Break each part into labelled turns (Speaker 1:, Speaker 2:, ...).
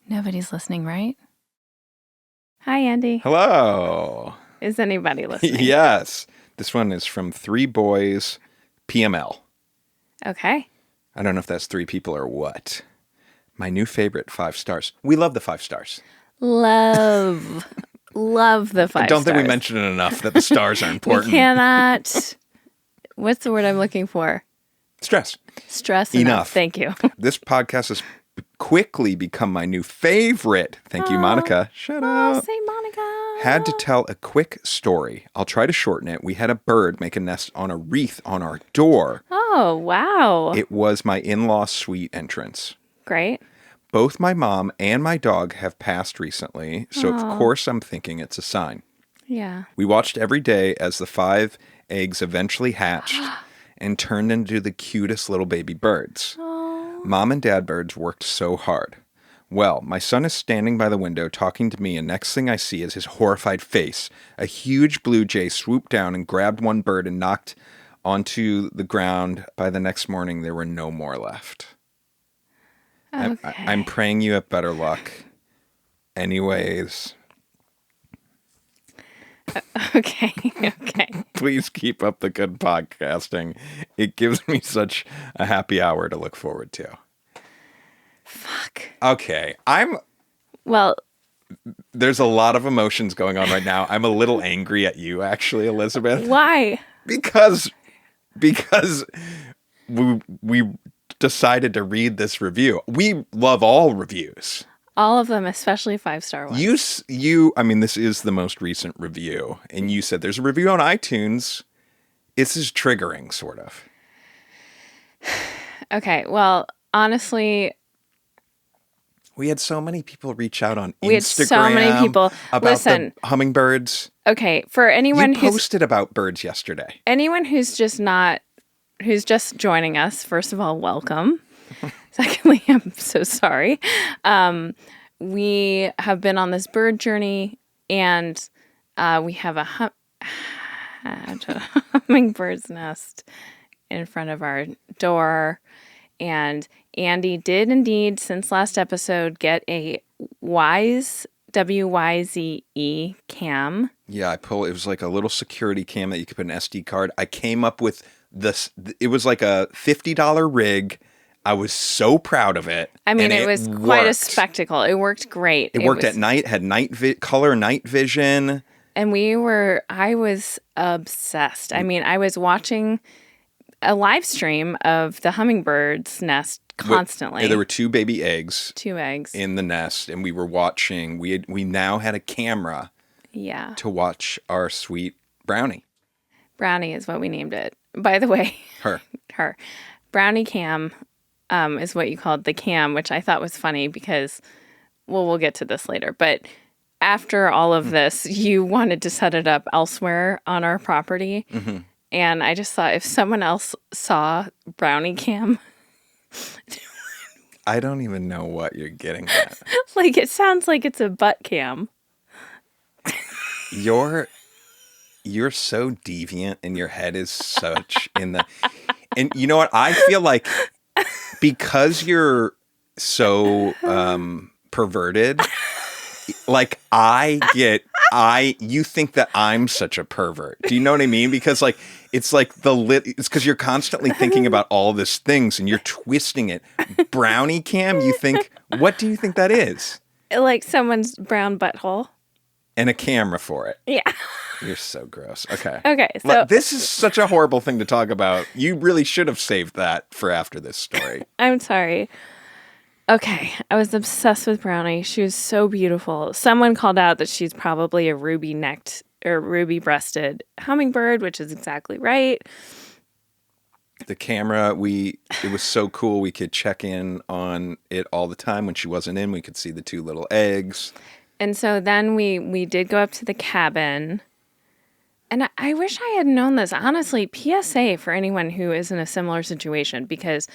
Speaker 1: Nobody's listening, right? Hi, Andy.
Speaker 2: Hello.
Speaker 1: Is anybody listening?
Speaker 2: Yes. This one is from 3 Boys PML.
Speaker 1: Okay.
Speaker 2: I don't know if that's 3 people or what. My new favorite, 5 stars. We love the 5 stars.
Speaker 1: Love the 5 stars.
Speaker 2: I don't think we mentioned it enough that the stars are important.
Speaker 1: We cannot. What's the word I'm looking for?
Speaker 2: Stress
Speaker 1: Enough. Thank you.
Speaker 2: This podcast has quickly become my new favorite. Thank you, Monica. Shut up.
Speaker 1: Say Monica.
Speaker 2: Had to tell a quick story. I'll try to shorten it. We had a bird make a nest on a wreath on our door.
Speaker 1: Oh, wow.
Speaker 2: It was my in-laws' suite entrance.
Speaker 1: Great.
Speaker 2: Both my mom and my dog have passed recently, so of course I'm thinking it's a sign.
Speaker 1: Yeah.
Speaker 2: We watched every day as the 5 eggs eventually hatched and turned into the cutest little baby birds.
Speaker 1: Oh.
Speaker 2: Mom and dad birds worked so hard. Well, my son is standing by the window talking to me, and next thing I see is his horrified face. A huge blue jay swooped down and grabbed one bird and knocked onto the ground. By the next morning, there were no more left.
Speaker 1: Okay.
Speaker 2: I'm praying you have better luck. Anyways.
Speaker 1: Okay.
Speaker 2: Please keep up the good podcasting. It gives me such a happy hour to look forward to.
Speaker 1: Fuck.
Speaker 2: Okay.
Speaker 1: Well,
Speaker 2: there's a lot of emotions going on right now. I'm a little angry at you, actually, Elizabeth.
Speaker 1: why?
Speaker 2: Because we decided to read this review. We love all reviews.
Speaker 1: All of them, especially 5-star ones.
Speaker 2: I mean, this is the most recent review, and you said there's a review on iTunes. This is triggering, sort of.
Speaker 1: Okay, well, honestly,
Speaker 2: we had so many people reach out on Instagram.
Speaker 1: We had so many people.
Speaker 2: About the hummingbirds.
Speaker 1: Okay, for anyone
Speaker 2: you posted about birds yesterday.
Speaker 1: Anyone who's just joining us, first of all, welcome. Secondly, I'm so sorry. We have been on this bird journey, and we have had a hummingbird's nest in front of our door. And Andy did indeed, since last episode, get a Wyze, W-Y-Z-E cam.
Speaker 2: Yeah, it was like a little security cam that you could put an SD card. I came up with this. It was like a $50 rig. I was so proud of it.
Speaker 1: I mean, it was quite a spectacle. It worked great.
Speaker 2: It worked at night, had color night vision.
Speaker 1: And I was obsessed. I mean, I was watching a live stream of the hummingbird's nest constantly.
Speaker 2: There were 2 baby eggs.
Speaker 1: 2 eggs.
Speaker 2: In the nest, and we were watching. We now had a camera.
Speaker 1: Yeah.
Speaker 2: To watch our sweet Brownie.
Speaker 1: Brownie is what we named it. By the way.
Speaker 2: Her.
Speaker 1: Brownie cam is what you called the cam, which I thought was funny because, well, we'll get to this later. But after all of this, you wanted to set it up elsewhere on our property. Mm-hmm. And I just thought if someone else saw Brownie cam.
Speaker 2: I don't even know what you're getting at.
Speaker 1: Like, it sounds like it's a butt cam.
Speaker 2: You're so deviant, and your head is such in the... And you know what? I feel like because you're so perverted, like you think that I'm such a pervert. Do you know what I mean? Because like, it's like it's because you're constantly thinking about all these things and you're twisting it. Brownie cam, what do you think that is?
Speaker 1: Like someone's brown butthole.
Speaker 2: And a camera for it.
Speaker 1: Yeah.
Speaker 2: You're so gross. Okay.
Speaker 1: Okay. So
Speaker 2: this is such a horrible thing to talk about. You really should have saved that for after this story.
Speaker 1: I'm sorry. Okay. I was obsessed with Brownie. She was so beautiful. Someone called out that she's probably a ruby-necked or ruby-breasted hummingbird, which is exactly right.
Speaker 2: The camera, it was so cool. We could check in on it all the time. When she wasn't in, we could see the 2 little eggs.
Speaker 1: And so then we did go up to the cabin. And I wish I had known this. Honestly, PSA for anyone who is in a similar situation, because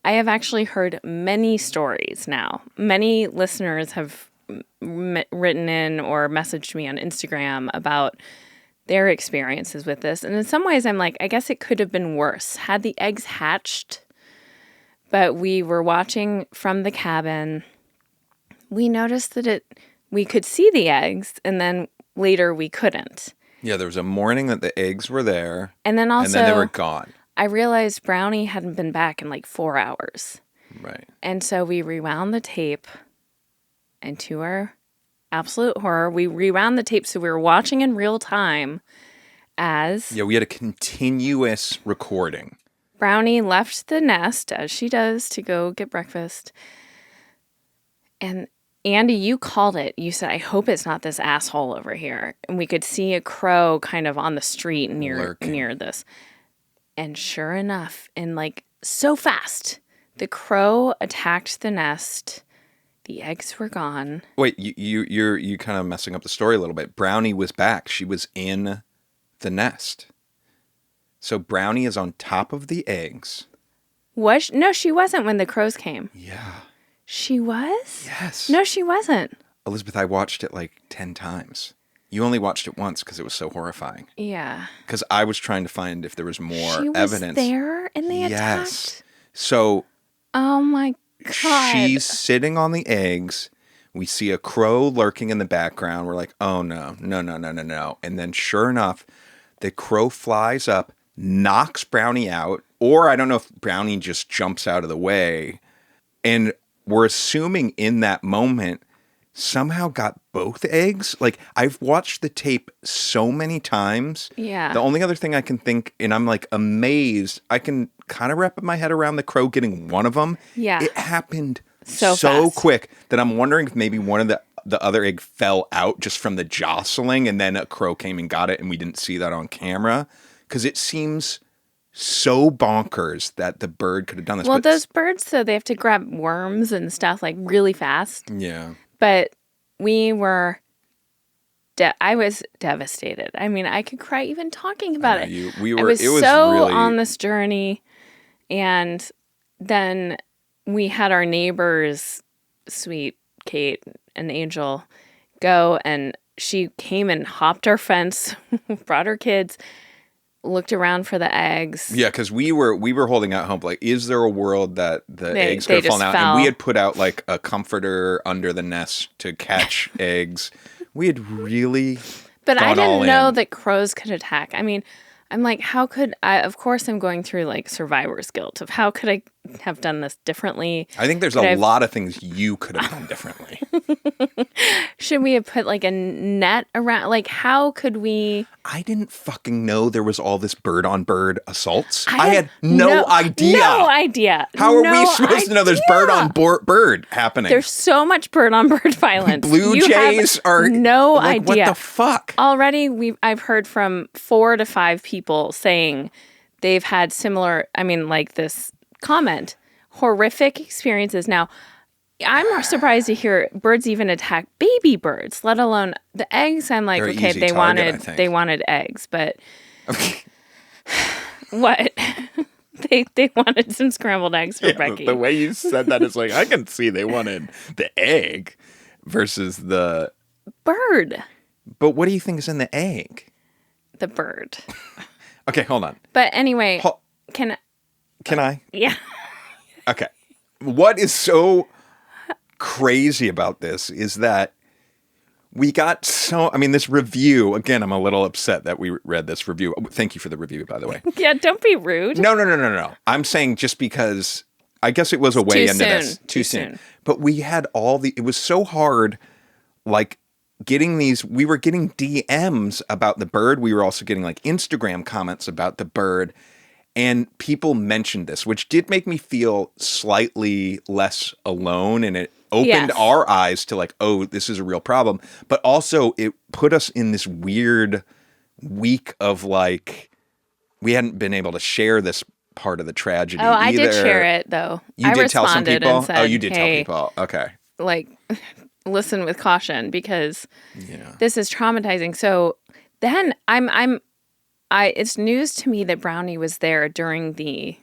Speaker 1: I have actually heard many stories now. Many listeners have written in or messaged me on Instagram about their experiences with this. And in some ways, I'm like, I guess it could have been worse. Had the eggs hatched, but we were watching from the cabin, we noticed that we could see the eggs, and then later we couldn't.
Speaker 2: Yeah, there was a morning that the eggs were there,
Speaker 1: and then
Speaker 2: they were gone.
Speaker 1: I realized Brownie hadn't been back in like 4 hours.
Speaker 2: Right.
Speaker 1: And so we rewound the tape, and to our absolute horror, we rewound the tape so we were watching in real time as...
Speaker 2: Yeah, we had a continuous recording.
Speaker 1: Brownie left the nest, as she does, to go get breakfast. And Andy, you called it. You said, I hope it's not this asshole over here. And we could see a crow kind of on the street near this. And sure enough, and like so fast, the crow attacked the nest. The eggs were gone.
Speaker 2: Wait, you're kind of messing up the story a little bit. Brownie was back. She was in the nest. So Brownie is on top of the eggs.
Speaker 1: No, she wasn't when the crows came.
Speaker 2: Yeah.
Speaker 1: She was?
Speaker 2: Yes.
Speaker 1: No, she wasn't.
Speaker 2: Elizabeth, I watched it like 10 times. You only watched it once because it was so horrifying.
Speaker 1: Yeah.
Speaker 2: Because I was trying to find if there was more
Speaker 1: she was
Speaker 2: evidence.
Speaker 1: There and they
Speaker 2: yes.
Speaker 1: attacked?
Speaker 2: So...
Speaker 1: Oh my God.
Speaker 2: She's sitting on the eggs. We see a crow lurking in the background. We're like, oh no. And then sure enough, the crow flies up, knocks Brownie out. Or I don't know if Brownie just jumps out of the way. And we're assuming in that moment, somehow got both eggs. Like, I've watched the tape so many times.
Speaker 1: Yeah.
Speaker 2: The only other thing I can think, and I'm like amazed, I can kind of wrap my head around the crow getting one of them.
Speaker 1: Yeah.
Speaker 2: It happened
Speaker 1: so
Speaker 2: fast. Quick that I'm wondering if maybe one of the other egg fell out just from the jostling, and then a crow came and got it, and we didn't see that on camera. Because it seems so bonkers that the bird could have done this.
Speaker 1: Well, those birds, so they have to grab worms and stuff like really fast.
Speaker 2: Yeah.
Speaker 1: But we were, I was devastated. I mean, I could cry even talking about it. I was so really... on this journey. And then we had our neighbors, sweet Kate and Angel, go, and she came and hopped our fence, brought her kids, looked around for the eggs.
Speaker 2: Yeah, because we were holding out hope. Like, is there a world that the eggs could have fallen out? And we had put out like a comforter under the nest to catch eggs. We had really.
Speaker 1: But I didn't know that crows could attack. I mean, I'm like, how could I? Of course, I'm going through like survivor's guilt of how could I have done this differently.
Speaker 2: I think there's a lot of things you could have done differently.
Speaker 1: Should we have put like a net around? Like, how could we?
Speaker 2: I didn't fucking know there was all this bird on bird assaults. I had no idea.
Speaker 1: No idea.
Speaker 2: How are we supposed to know there's bird on bird happening?
Speaker 1: There's so much bird on bird violence.
Speaker 2: Blue jays are
Speaker 1: no
Speaker 2: like,
Speaker 1: idea.
Speaker 2: What the fuck?
Speaker 1: Already, I've heard from 4 to 5 people saying they've had similar. I mean, like this comment, horrific experiences. Now, I'm surprised to hear birds even attack baby birds, let alone the eggs. I'm like, okay, they wanted eggs, but what? they wanted some scrambled eggs for Becky.
Speaker 2: The way you said that is like, I can see they wanted the egg versus the
Speaker 1: bird.
Speaker 2: But what do you think is in the egg?
Speaker 1: The bird.
Speaker 2: Okay, hold on.
Speaker 1: But anyway, can
Speaker 2: I?
Speaker 1: Yeah.
Speaker 2: Okay. What is so crazy about this is that we got this review, again, I'm a little upset that we read this review. Thank you for the review, by the way.
Speaker 1: Yeah, don't be rude.
Speaker 2: No. I'm saying just because I guess it was a way into this. Too soon. But we had it was so hard, like we were getting DMs about the bird. We were also getting like Instagram comments about the bird. And people mentioned this, which did make me feel slightly less alone. And it opened our eyes to like, oh, this is a real problem. But also it put us in this weird week of like, we hadn't been able to share this part of the tragedy either.
Speaker 1: I did share it, though.
Speaker 2: You did tell some people?
Speaker 1: And said,
Speaker 2: you did tell people. Okay.
Speaker 1: Like, listen with caution because this is traumatizing. So then it's news to me that Brownie was there during the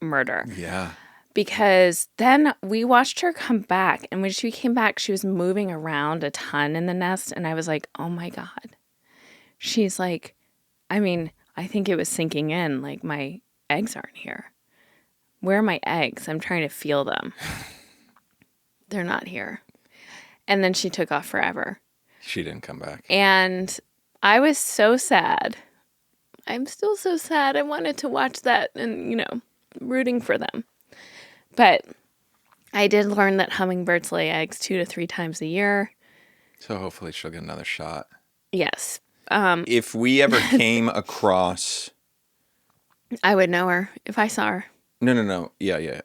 Speaker 1: murder.
Speaker 2: Yeah.
Speaker 1: because then we watched her come back. And when she came back, she was moving around a ton in the nest. And I was like, oh my God. She's like, I mean, I think it was sinking in. Like, my eggs aren't here. Where are my eggs? I'm trying to feel them. They're not here. And then she took off forever.
Speaker 2: She didn't come back.
Speaker 1: And I was so sad. I'm still so sad. I wanted to watch that and, rooting for them. But I did learn that hummingbirds lay eggs 2 to 3 times a year.
Speaker 2: So hopefully she'll get another shot.
Speaker 1: Yes.
Speaker 2: If we ever came across...
Speaker 1: I would know her if I saw her.
Speaker 2: No. Yeah.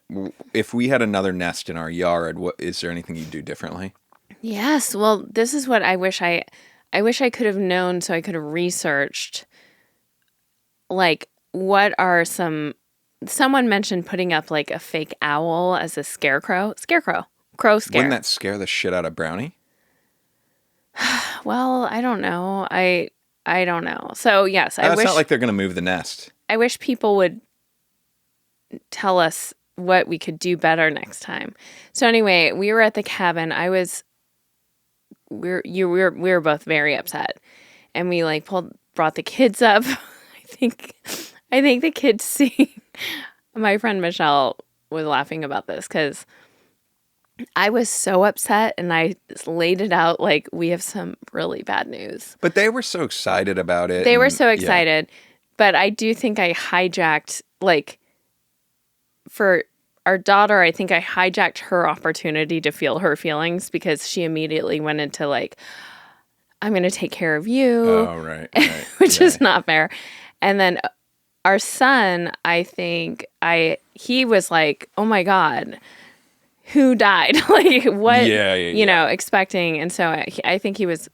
Speaker 2: If we had another nest in our yard, is there anything you'd do differently?
Speaker 1: Yes. Well, this is what I wish I could have known, so I could have researched. Like, what are someone mentioned putting up like a fake owl as a scarecrow. Crow scare.
Speaker 2: Wouldn't that scare the shit out of Brownie?
Speaker 1: Well, I don't know. I don't know. So yes, I
Speaker 2: It's
Speaker 1: wish.
Speaker 2: not like they're going to move the nest.
Speaker 1: I wish people would tell us what we could do better next time. So anyway, we were at the cabin. We were both very upset, and we like brought the kids up. I think the kids see. My friend Michelle was laughing about this because I was so upset, and I laid it out like, we have some really bad news.
Speaker 2: But they were so excited about it.
Speaker 1: They were so excited. Yeah. But I do think I hijacked, like, for our daughter, I think I hijacked her opportunity to feel her feelings, because she immediately went into like, I'm going to take care of you.
Speaker 2: Oh, right.
Speaker 1: Which is not fair. And then our son, I think he was like, oh my God, who died? Like, what, expecting. And so I think he was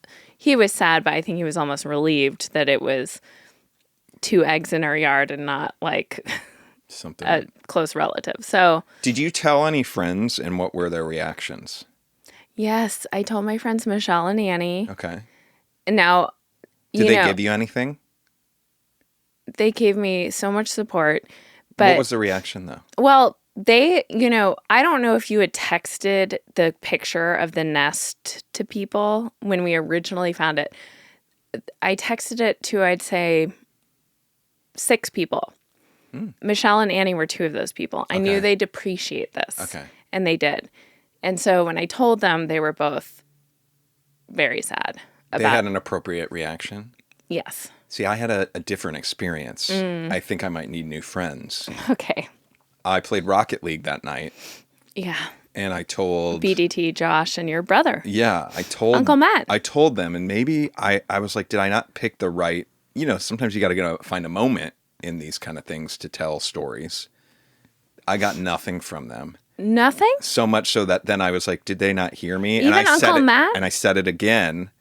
Speaker 1: sad, but I think he was almost relieved that it was 2 eggs in our yard and not like something a close relative. So
Speaker 2: did you tell any friends, and what were their reactions?
Speaker 1: Yes, I told my friends Michelle and Annie.
Speaker 2: Okay.
Speaker 1: And now,
Speaker 2: did they give you anything?
Speaker 1: They gave me so much support. But
Speaker 2: what was the reaction, though?
Speaker 1: Well, they, I don't know if you had texted the picture of the nest to people when we originally found it. I texted it to, I'd say, 6 people. Michelle and Annie were 2 of those people. I knew they'd appreciate this.
Speaker 2: Okay.
Speaker 1: And they did. And so when I told them, they were both very sad about it.
Speaker 2: They had an appropriate reaction?
Speaker 1: Yes.
Speaker 2: See, I had a different experience. I think I might need new friends.
Speaker 1: Okay.
Speaker 2: I played Rocket League that night.
Speaker 1: Yeah.
Speaker 2: And I told...
Speaker 1: BDT, Josh, and your brother.
Speaker 2: Yeah. I told...
Speaker 1: Uncle Matt.
Speaker 2: I told them, and maybe I was like, did I not pick the right... sometimes you got to find a moment in these kind of things to tell stories. I got nothing from them.
Speaker 1: Nothing?
Speaker 2: So much so that then I was like, did they not hear me?
Speaker 1: Even
Speaker 2: and I
Speaker 1: Uncle
Speaker 2: said
Speaker 1: Matt?
Speaker 2: And I said it again,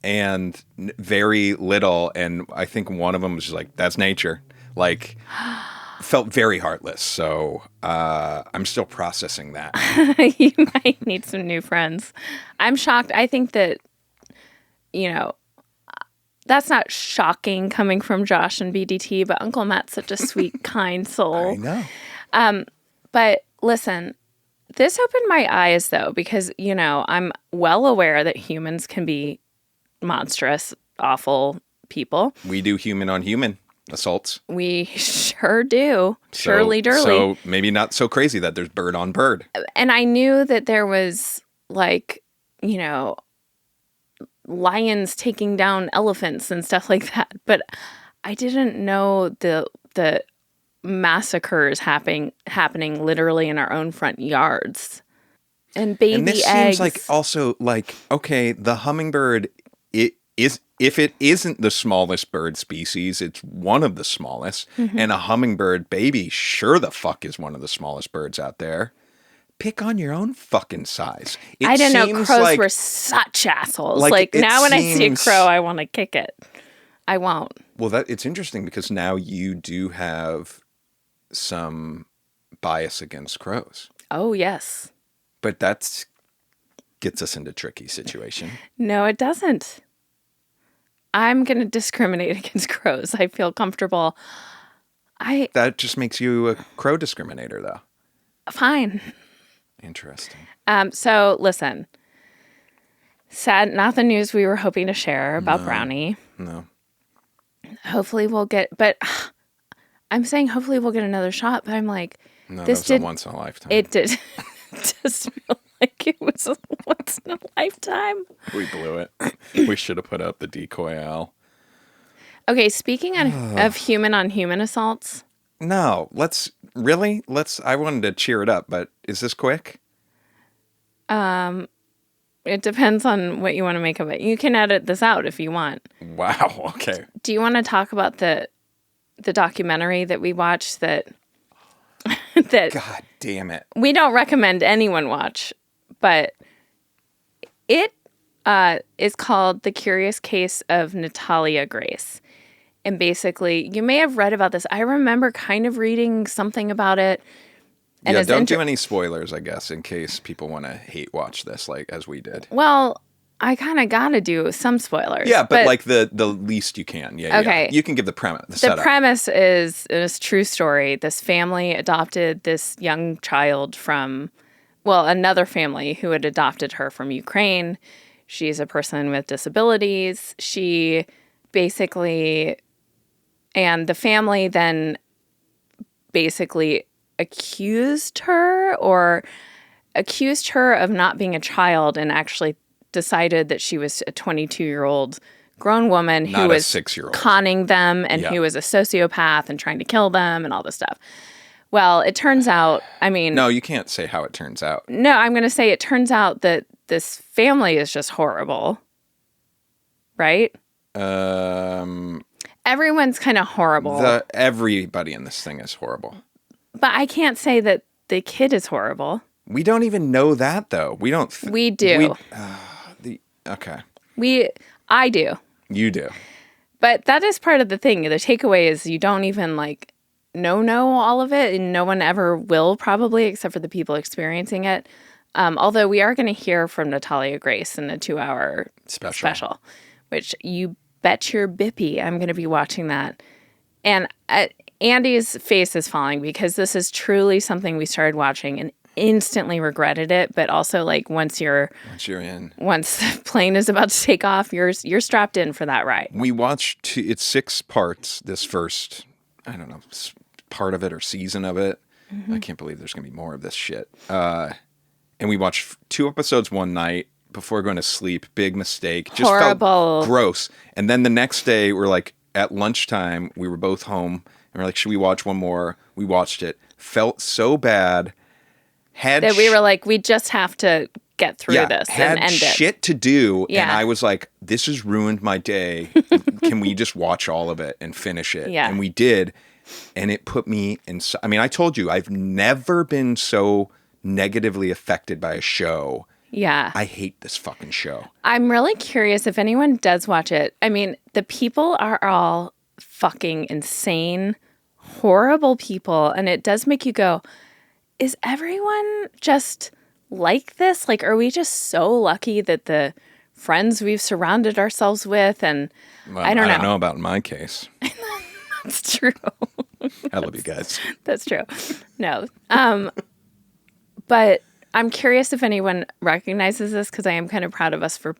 Speaker 2: and very little. And I think one of them was just like, that's nature. Like, felt very heartless. So I'm still processing that.
Speaker 1: You might need some new friends. I'm shocked. I think that, that's not shocking coming from Josh and BDT, but Uncle Matt's such a sweet, kind soul.
Speaker 2: I know.
Speaker 1: But listen, this opened my eyes, though, because, I'm well aware that humans can be monstrous, awful people.
Speaker 2: We do human on human assaults.
Speaker 1: We sure do. Surely, durly.
Speaker 2: So maybe not so crazy that there's bird on bird.
Speaker 1: And I knew that there was, like, lions taking down elephants and stuff like that, but I didn't know the massacres happening literally in our own front yards. And baby eggs.
Speaker 2: And this seems like also like, okay, the hummingbird, if it isn't the smallest bird species, it's one of the smallest. Mm-hmm. And a hummingbird baby sure the fuck is one of the smallest birds out there. Pick on your own fucking size.
Speaker 1: I didn't know crows were such assholes. Like now when I see a crow, I want to kick it. I won't.
Speaker 2: Well, it's interesting because now you do have some bias against crows.
Speaker 1: Oh, yes.
Speaker 2: But that gets us into a tricky situation.
Speaker 1: No, it doesn't. I'm going to discriminate against crows. I feel comfortable.
Speaker 2: That just makes you a crow discriminator, though.
Speaker 1: Fine.
Speaker 2: Interesting.
Speaker 1: So listen, sad, not the news we were hoping to share about Brownie.
Speaker 2: No.
Speaker 1: Hopefully we'll get, but I'm saying hopefully we'll get another shot, but I'm like,
Speaker 2: No,
Speaker 1: this
Speaker 2: that was
Speaker 1: did,
Speaker 2: a once in a lifetime.
Speaker 1: it did just feel like it was a once in a lifetime.
Speaker 2: We blew it. We should have put out the decoy owl.
Speaker 1: Okay, speaking of human on human assaults.
Speaker 2: No, I wanted to cheer it up, but is this quick?
Speaker 1: It depends on what you want to make of it. You can edit this out if you want.
Speaker 2: Wow, okay.
Speaker 1: Do you want to talk about the documentary that we watched that
Speaker 2: God damn it.
Speaker 1: we don't recommend anyone watch, but it is called The Curious Case of Natalia Grace. And basically, you may have read about this. I remember kind of reading something about it. And
Speaker 2: don't do any spoilers, I guess, in case people want to hate watch this, like as we did.
Speaker 1: Well, I kind of got to do some spoilers.
Speaker 2: Yeah, but like the least you can. Yeah,
Speaker 1: okay.
Speaker 2: Yeah. You can give the premise.
Speaker 1: The
Speaker 2: setup.
Speaker 1: premise is a true story. This family adopted this young child from, another family who had adopted her from Ukraine. She's a person with disabilities. She basically, and the family then basically accused her of not being a child and actually decided that she was a 22-year-old grown woman
Speaker 2: not
Speaker 1: who was
Speaker 2: 6-year-old.
Speaker 1: Conning them and who was a sociopath and trying to kill them and all this stuff. Well, it turns out,
Speaker 2: No, you can't say how it turns out.
Speaker 1: No, I'm going to say it turns out that this family is just horrible. Right? Everyone's kind of horrible.
Speaker 2: Everybody in this thing is horrible.
Speaker 1: But I can't say that the kid is horrible.
Speaker 2: We don't even know that, though. We don't.
Speaker 1: We do.
Speaker 2: Okay.
Speaker 1: I do.
Speaker 2: You do.
Speaker 1: But that is part of the thing. The takeaway is you don't even know all of it, and no one ever will probably, except for the people experiencing it. Although we are going to hear from Natalia Grace in a 2-hour special, which you bet your bippy I'm going to be watching that. And Andy's face is falling because this is truly something we started watching and instantly regretted it. But also, once the plane is about to take off, you're strapped in for that ride.
Speaker 2: We watched it's 6 parts. This first, I don't know, part of it or season of it. Mm-hmm. I can't believe there's gonna be more of this shit. And we watched 2 episodes one night before going to sleep. Big mistake. Just
Speaker 1: horrible.
Speaker 2: Felt gross. And then the next day, we're at lunchtime. We were both home. And we're should we watch one more? We watched it. Felt so bad.
Speaker 1: That we were we just have to get through this and end it.
Speaker 2: Had shit to do. Yeah. And I was this has ruined my day. Can we just watch all of it and finish it?
Speaker 1: Yeah.
Speaker 2: And we did. And it put me in... I told you, I've never been so negatively affected by a show.
Speaker 1: Yeah.
Speaker 2: I hate this fucking show.
Speaker 1: I'm really curious if anyone does watch it. The people are all fucking insane, horrible people. And it does make you go, is everyone just like this? Are we just so lucky that the friends we've surrounded ourselves with and I don't know
Speaker 2: about in my case.
Speaker 1: That's true.
Speaker 2: I love you guys.
Speaker 1: That's true. No. But I'm curious if anyone recognizes this because I am kind of proud of us for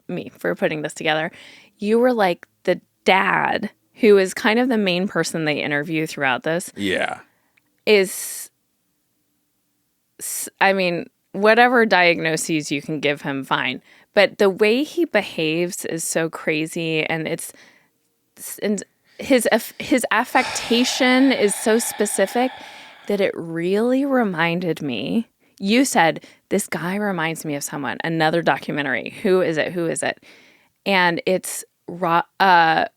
Speaker 1: putting this together. You were the dad who is kind of the main person they interview throughout this.
Speaker 2: Yeah.
Speaker 1: Whatever diagnoses you can give him, fine. But the way he behaves is so crazy, and his affectation is so specific that it really reminded me. You said, this guy reminds me of someone. Another documentary. Who is it? And it's the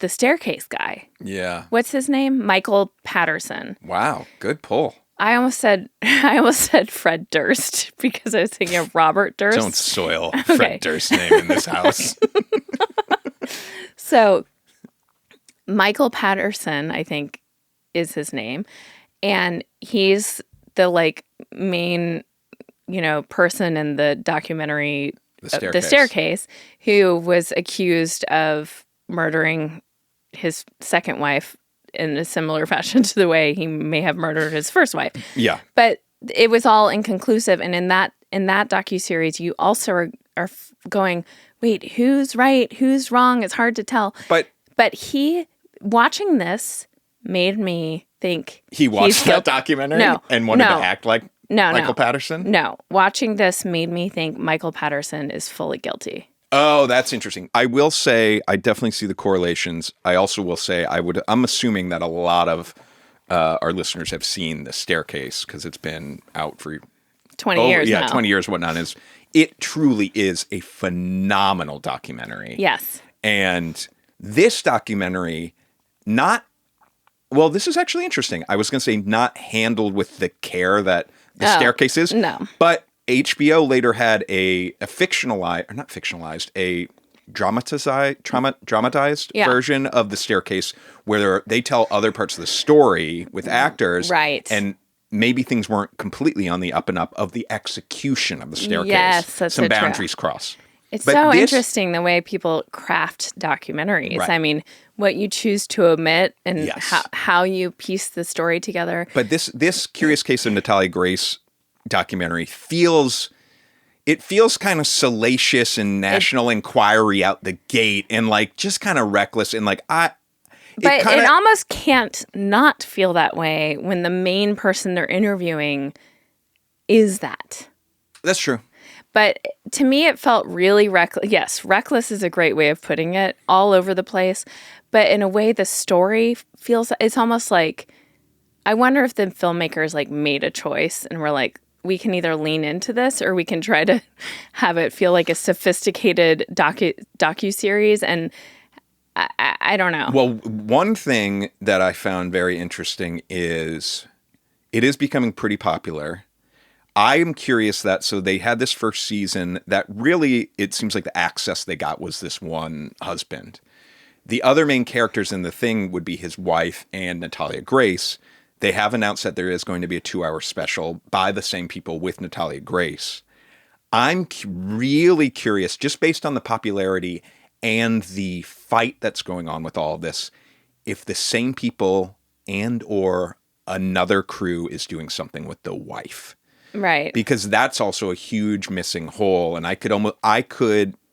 Speaker 1: staircase guy.
Speaker 2: Yeah.
Speaker 1: What's his name? Michael Patterson.
Speaker 2: Wow. Good pull.
Speaker 1: I almost said Fred Durst because I was thinking of Robert Durst.
Speaker 2: Don't soil Fred Durst's name in this house.
Speaker 1: So Michael Patterson, I think, is his name. And he's the main, person in the documentary, The Staircase, who was accused of murdering his second wife in a similar fashion to the way he may have murdered his first wife.
Speaker 2: Yeah.
Speaker 1: But it was all inconclusive. And in that docuseries, you also are going, wait, who's right? Who's wrong? It's hard to tell.
Speaker 2: But
Speaker 1: Watching this made me think
Speaker 2: he watched that documentary and wanted to act like Michael Patterson?
Speaker 1: No. Watching this made me think Michael Patterson is fully guilty.
Speaker 2: Oh, that's interesting. I will say I definitely see the correlations. I also will say I'm assuming that a lot of our listeners have seen The Staircase because it's been out for
Speaker 1: 20 years now.
Speaker 2: 20 years, whatnot. It truly is a phenomenal documentary.
Speaker 1: Yes.
Speaker 2: And this documentary, this is actually interesting. I was going to say not handled with the care that The Staircase is.
Speaker 1: No.
Speaker 2: But HBO later had a dramatized version of The Staircase where they tell other parts of the story with actors.
Speaker 1: Right.
Speaker 2: And maybe things weren't completely on the up and up of the execution of The Staircase.
Speaker 1: Yes, that's
Speaker 2: some boundaries crossed.
Speaker 1: It's so interesting the way people craft documentaries.
Speaker 2: Right.
Speaker 1: I mean, what you choose to omit and how you piece the story together.
Speaker 2: But this Curious Case of Natalia Grace documentary feels kind of salacious and National Enquiry out the gate and like just kind of reckless and like
Speaker 1: it almost can't not feel that way when the main person they're interviewing is that.
Speaker 2: That's true.
Speaker 1: But to me, it felt really reckless. Yes, reckless is a great way of putting it, all over the place. But in a way, the story feels, it's almost like, I wonder if the filmmakers like made a choice and were like, we can either lean into this or we can try to have it feel like a sophisticated docu-series. And I don't know.
Speaker 2: Well, one thing that I found very interesting is it is becoming pretty popular. I am curious so they had this first season that really, it seems like the access they got was this one husband. The other main characters in the thing would be his wife and Natalia Grace. They have announced that there is going to be a 2-hour special by the same people with Natalia Grace. I'm really curious, just based on the popularity and the fight that's going on with all of this, if the same people and or another crew is doing something with the wife.
Speaker 1: Right.
Speaker 2: Because that's also a huge missing hole. And I could,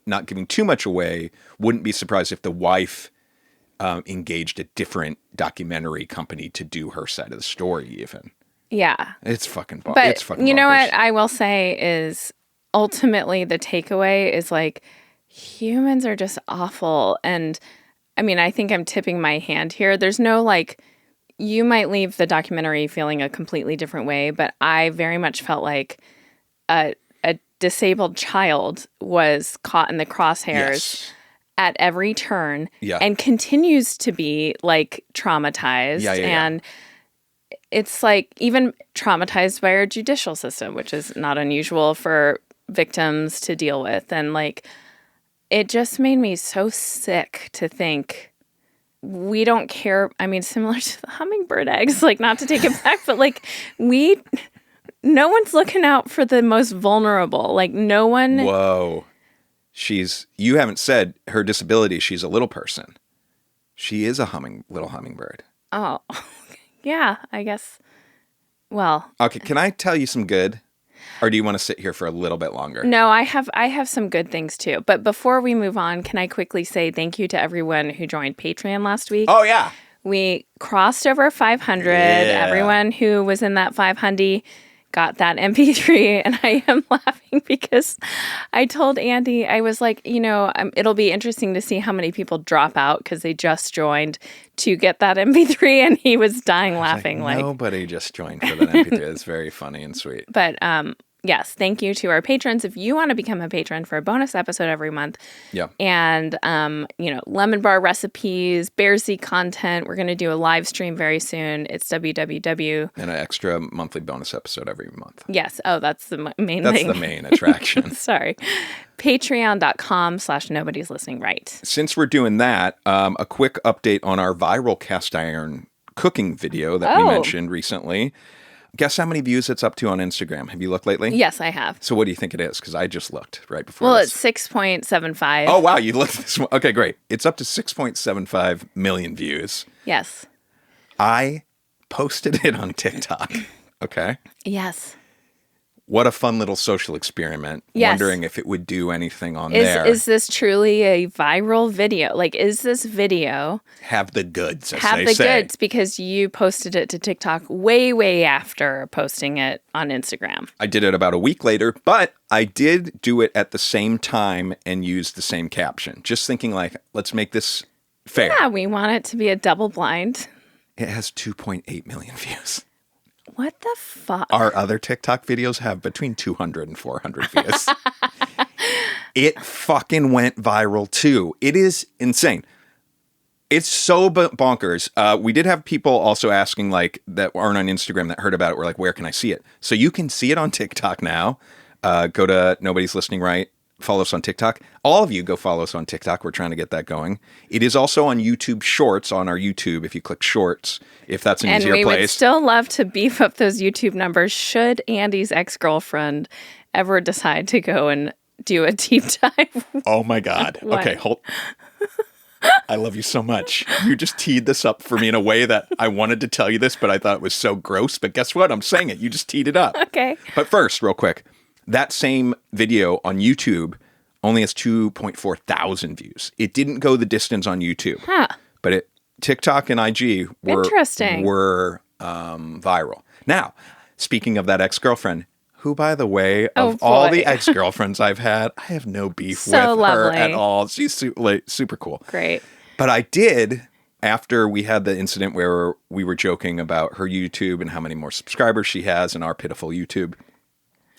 Speaker 2: not giving too much away, wouldn't be surprised if the wife engaged a different documentary company to do her side of the story even.
Speaker 1: Yeah.
Speaker 2: It's fucking
Speaker 1: But
Speaker 2: it's fucking
Speaker 1: you know
Speaker 2: bonkers.
Speaker 1: what I will say is ultimately the takeaway is like humans are just awful. And I mean, I think I'm tipping my hand here. There's no like, you might leave the documentary feeling a completely different way, but I very much felt like a disabled child was caught in the crosshairs at every turn and continues to be like traumatized. And it's like even traumatized by our judicial system, which is not unusual for victims to deal with. And like, it just made me so sick to think we don't care. I mean, similar to the hummingbird eggs, like not to take it back, but like no one's looking out for the most vulnerable. Like no one.
Speaker 2: Whoa. You haven't said her disability. She's a little person. She is a little hummingbird.
Speaker 1: Oh, yeah, I guess. Well.
Speaker 2: Okay. Can I tell you some good? Or do you want to sit here for a little bit longer?
Speaker 1: No, I have some good things too. But before we move on, can I quickly say thank you to everyone who joined Patreon last week?
Speaker 2: Oh, yeah.
Speaker 1: We crossed over 500. Yeah. Everyone who was in that 500 got that MP3. And I am laughing because I told Andy, I was like, it'll be interesting to see how many people drop out because they just joined to get that MP3. And he was dying laughing. Like
Speaker 2: nobody just joined for that MP3. It's very funny and sweet.
Speaker 1: But yes, thank you to our patrons. If you want to become a patron for a bonus episode every month, and lemon bar recipes, Bear Z content, we're going to do a live stream very soon. It's www.
Speaker 2: And an extra monthly bonus episode every month.
Speaker 1: Yes. Oh, that's the main thing.
Speaker 2: That's the main attraction.
Speaker 1: Sorry. Patreon.com/nobody's listening right.
Speaker 2: Since we're doing that, a quick update on our viral cast iron cooking video that we mentioned recently. Guess how many views it's up to on Instagram? Have you looked lately?
Speaker 1: Yes, I have.
Speaker 2: So what do you think it is? Because I just looked right before
Speaker 1: Well,
Speaker 2: this.
Speaker 1: It's 6.75.
Speaker 2: Oh, wow. You looked at this one. Okay, great. It's up to 6.75 million views.
Speaker 1: Yes.
Speaker 2: I posted it on TikTok. Okay.
Speaker 1: Yes.
Speaker 2: What a fun little social experiment.
Speaker 1: Yes.
Speaker 2: Wondering if it would do anything on there.
Speaker 1: Is this truly a viral video? Like, is this video
Speaker 2: Have the goods, as
Speaker 1: have
Speaker 2: they
Speaker 1: the
Speaker 2: say.
Speaker 1: goods because you posted it to TikTok way, way after posting it on Instagram?
Speaker 2: I did it about a week later, but I did do it at the same time and use the same caption. Just thinking like, let's make this fair.
Speaker 1: Yeah, we want it to be a double blind.
Speaker 2: It has 2.8 million views.
Speaker 1: What the fuck?
Speaker 2: Our other TikTok videos have between 200 and 400 views. It fucking went viral too. It is insane. It's so bonkers. We did have people also asking like that aren't on Instagram that heard about it. We're like, where can I see it? So you can see it on TikTok now. Go to Nobody's Listening Right. Follow us on TikTok. All of you go follow us on TikTok. We're trying to get that going. It is also on YouTube Shorts on our YouTube if you click Shorts, if that's an easier place.
Speaker 1: And we would still love to beef up those YouTube numbers should Andy's ex-girlfriend ever decide to go and do a deep dive.
Speaker 2: Oh my God. Okay, hold. I love you so much. You just teed this up for me in a way that I wanted to tell you this, but I thought it was so gross. But guess what? I'm saying it. You just teed it up.
Speaker 1: Okay.
Speaker 2: But first, real quick. That same video on YouTube only has 2.4 thousand views. It didn't go the distance on YouTube.
Speaker 1: Huh.
Speaker 2: But TikTok and IG were viral. Now, speaking of that ex-girlfriend, who, by the way, of all the ex-girlfriends I've had, I have no beef with her at all. She's super cool.
Speaker 1: Great.
Speaker 2: But I did, after we had the incident where we were joking about her YouTube and how many more subscribers she has and our pitiful YouTube,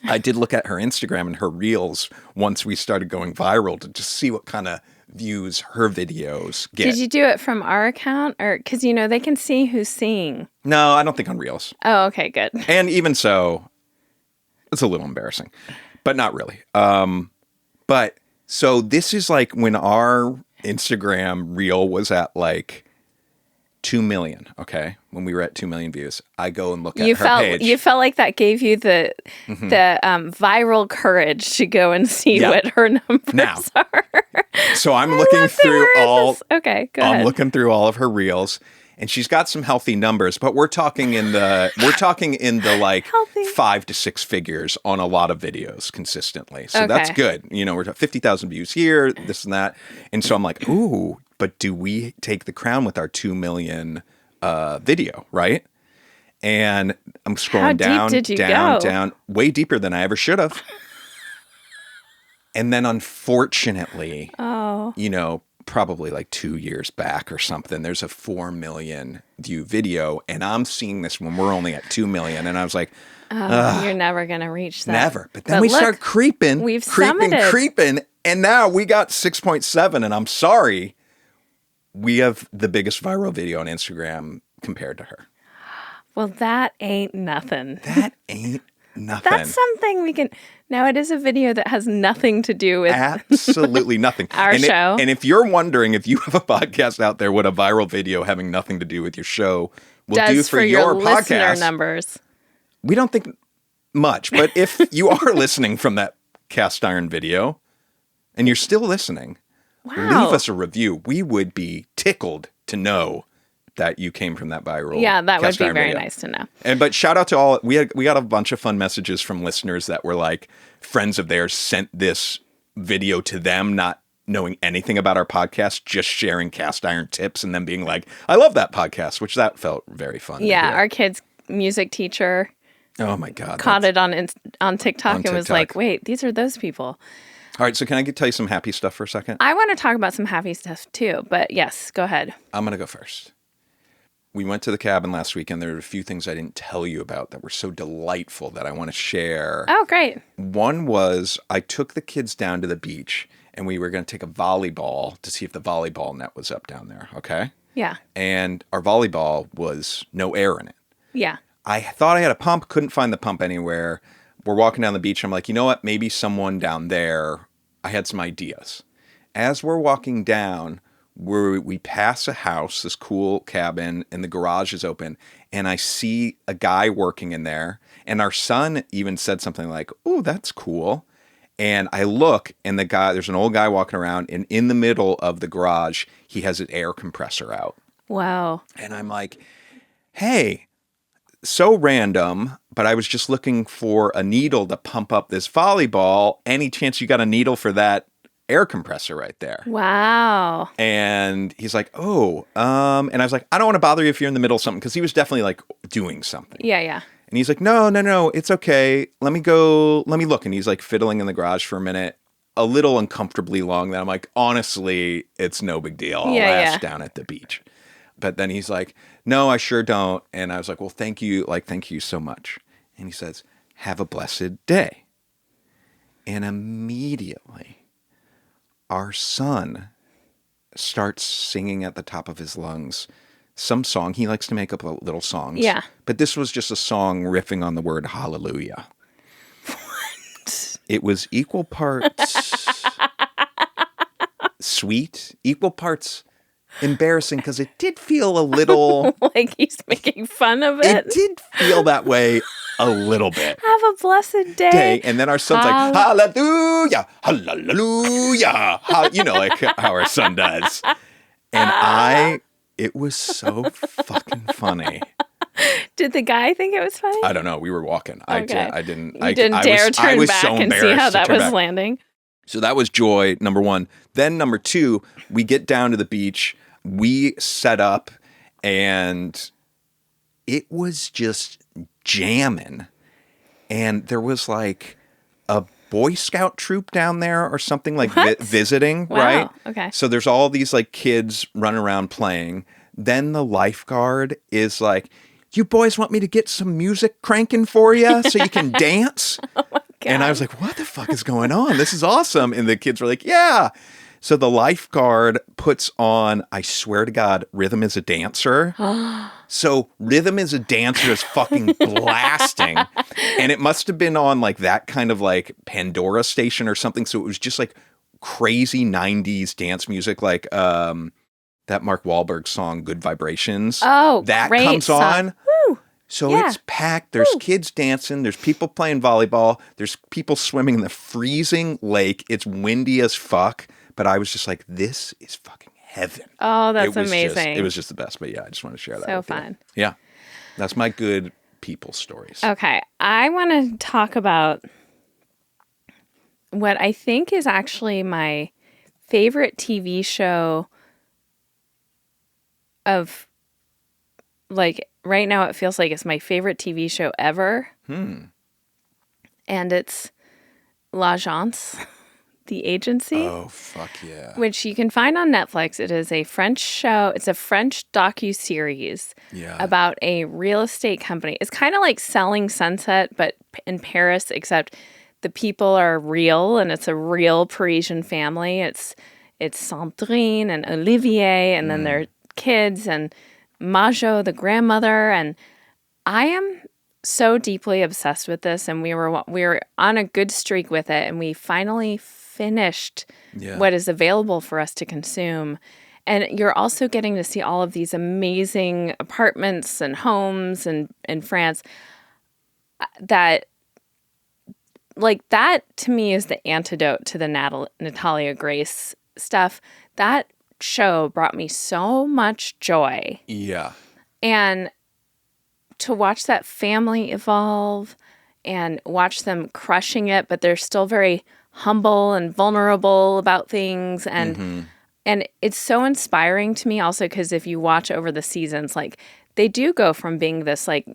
Speaker 2: I did look at her Instagram and her reels once we started going viral to just see what kind of views her videos get.
Speaker 1: Did you do it from our account? Or because, you know, they can see who's seeing.
Speaker 2: No, I don't think on reels.
Speaker 1: Oh, okay, good.
Speaker 2: And even so, it's a little embarrassing, but not really. But so this is like when our Instagram reel was at like 2 million, okay? When we were at 2 million views, I go and look at her page.
Speaker 1: You felt like that gave you the viral courage to go and see what her numbers are.
Speaker 2: So I'm looking through
Speaker 1: Okay, go ahead.
Speaker 2: I'm looking through all of her reels, and she's got some healthy numbers, but we're talking in the like
Speaker 1: Healthy.
Speaker 2: 5 to 6 figures on a lot of videos consistently. So that's good. You know, we're 50,000 views here, this and that. And so I'm like, ooh, but do we take the crown with our 2 million video, right? And I'm scrolling down, way deeper than I ever should have. And then unfortunately, you know, probably like 2 years back or something, there's a 4 million view video, and I'm seeing this when we're only at 2 million, and I was like,
Speaker 1: you're never going to reach that.
Speaker 2: Never. But then we start creeping, and now we got 6.7, and I'm sorry, we have the biggest viral video on Instagram compared to her.
Speaker 1: Well, that ain't nothing.
Speaker 2: That ain't nothing.
Speaker 1: That's something we can... Now, it is a video that has nothing to do with...
Speaker 2: Absolutely nothing.
Speaker 1: Our show.
Speaker 2: And if you're wondering if you have a podcast out there, what a viral video having nothing to do with your show will do for your
Speaker 1: listener
Speaker 2: podcast.
Speaker 1: Numbers.
Speaker 2: We don't think much, but if you are listening from that cast iron video and you're still listening, leave us a review. We would be tickled to know that you came from that viral.
Speaker 1: Yeah, that would be very
Speaker 2: video.
Speaker 1: nice to know.
Speaker 2: But shout out to all. We got a bunch of fun messages from listeners that were like friends of theirs sent this video to them, not knowing anything about our podcast, just sharing cast iron tips and then being like, "I love that podcast," which that felt very fun.
Speaker 1: Yeah, our kid's music teacher.
Speaker 2: Oh my God!
Speaker 1: Caught it on TikTok and was like, "Wait, these are those people."
Speaker 2: All right, so can I tell you some happy stuff for a second?
Speaker 1: I want to talk about some happy stuff too, but yes, go ahead.
Speaker 2: I'm gonna go first. We went to the cabin last weekend. There were a few things I didn't tell you about that were so delightful that I want to share.
Speaker 1: Oh, great.
Speaker 2: One was I took the kids down to the beach, and we were going to take a volleyball to see if the volleyball net was up down there, okay?
Speaker 1: Yeah.
Speaker 2: And our volleyball was no air in it.
Speaker 1: Yeah.
Speaker 2: I thought I had a pump, couldn't find the pump anywhere. We're walking down the beach. I'm like, you know what? Maybe someone down there. I had some ideas. As we're walking down, we pass a house, this cool cabin, and the garage is open, and I see a guy working in there, and our son even said something like, "Oh, that's cool." And I look, and there's an old guy walking around, and in the middle of the garage, he has an air compressor out.
Speaker 1: Wow.
Speaker 2: And I'm like, hey, so random, but I was just looking for a needle to pump up this volleyball. Any chance you got a needle for that air compressor right there?
Speaker 1: Wow.
Speaker 2: And he's like, and I was like, I don't want to bother you if you're in the middle of something, because he was definitely like doing something.
Speaker 1: Yeah, yeah.
Speaker 2: And he's like, no, it's okay. Let me look. And he's like fiddling in the garage for a minute, a little uncomfortably long. Then I'm like, honestly, it's no big deal. I'll ask down at the beach. But then he's like, no, I sure don't. And I was like, well, thank you so much. And he says, have a blessed day. And immediately our son starts singing at the top of his lungs some song. He likes to make up little songs.
Speaker 1: Yeah.
Speaker 2: But this was just a song riffing on the word hallelujah. What? It was equal parts sweet, equal parts embarrassing, because it did feel a little
Speaker 1: like he's making fun of it.
Speaker 2: It did feel that way a little bit.
Speaker 1: Have a blessed day.
Speaker 2: And then our son's like, hallelujah, hallelujah. Like how our son does. And it was so fucking funny.
Speaker 1: Did the guy think it was funny?
Speaker 2: I don't know. We were walking.
Speaker 1: Okay.
Speaker 2: I didn't.
Speaker 1: You didn't dare turn back and see how that was landing.
Speaker 2: So that was joy, number one. Then number two, we get down to the beach. We set up, and it was just jamming. And there was like a Boy Scout troop down there or something, like visiting,
Speaker 1: wow.
Speaker 2: right?
Speaker 1: Okay.
Speaker 2: So there's all these like kids running around playing. Then the lifeguard is like, you boys want me to get some music cranking for you so you can dance? Oh my God. And I was like, what the fuck is going on? This is awesome. And the kids were like, yeah. So the lifeguard puts on, I swear to God, Rhythm is a Dancer. So Rhythm is a Dancer is fucking blasting. And it must have been on like that kind of like Pandora station or something. So it was just like crazy 90s dance music, like that Mark Wahlberg song, Good Vibrations.
Speaker 1: Oh,
Speaker 2: that
Speaker 1: great
Speaker 2: comes
Speaker 1: song.
Speaker 2: on.
Speaker 1: Woo.
Speaker 2: So it's packed. There's kids dancing. There's people playing volleyball. There's people swimming in the freezing lake. It's windy as fuck. But I was just like, this is fucking heaven.
Speaker 1: Oh, that's amazing.
Speaker 2: It was just the best. But yeah, I just want to share that.
Speaker 1: So
Speaker 2: with
Speaker 1: fun.
Speaker 2: You. Yeah. That's my good people stories.
Speaker 1: Okay. I want to talk about what I think is actually my favorite TV show of, like, right now it feels like it's my favorite TV show ever. And it's L'Agence. The Agency.
Speaker 2: Oh, fuck yeah.
Speaker 1: Which you can find on Netflix. It is a French show. It's a French docu-series about a real estate company. It's kind of like Selling Sunset, but in Paris, except the people are real, and it's a real Parisian family. It's Sandrine and Olivier, and then their kids, and Majo, the grandmother. And I am so deeply obsessed with this, and we were on a good streak with it, and we finally finished what is available for us to consume. And you're also getting to see all of these amazing apartments and homes in France that, like, that to me is the antidote to the Natalia Grace stuff. That show brought me so much joy.
Speaker 2: Yeah.
Speaker 1: And to watch that family evolve and watch them crushing it, but they're still very humble and vulnerable about things. And and it's so inspiring to me also, because if you watch over the seasons, like, they do go from being this like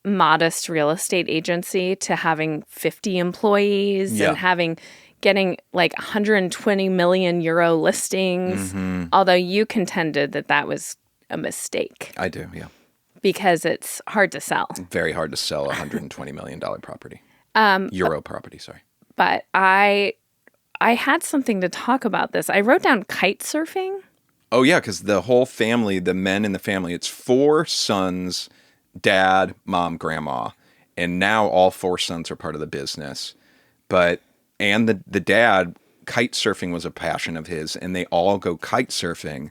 Speaker 1: modest real estate agency to having 50 employees and getting like 120 million euro listings. Although you contended that was a mistake.
Speaker 2: I do, yeah.
Speaker 1: Because it's hard to sell.
Speaker 2: Very hard to sell a $120 million property. Euro property, sorry.
Speaker 1: But I had something to talk about this. I wrote down kite surfing.
Speaker 2: Oh, yeah, because the whole family, the men in the family, it's 4 sons, dad, mom, grandma. And now all 4 sons are part of the business. And the dad, kite surfing was a passion of his, and they all go kite surfing.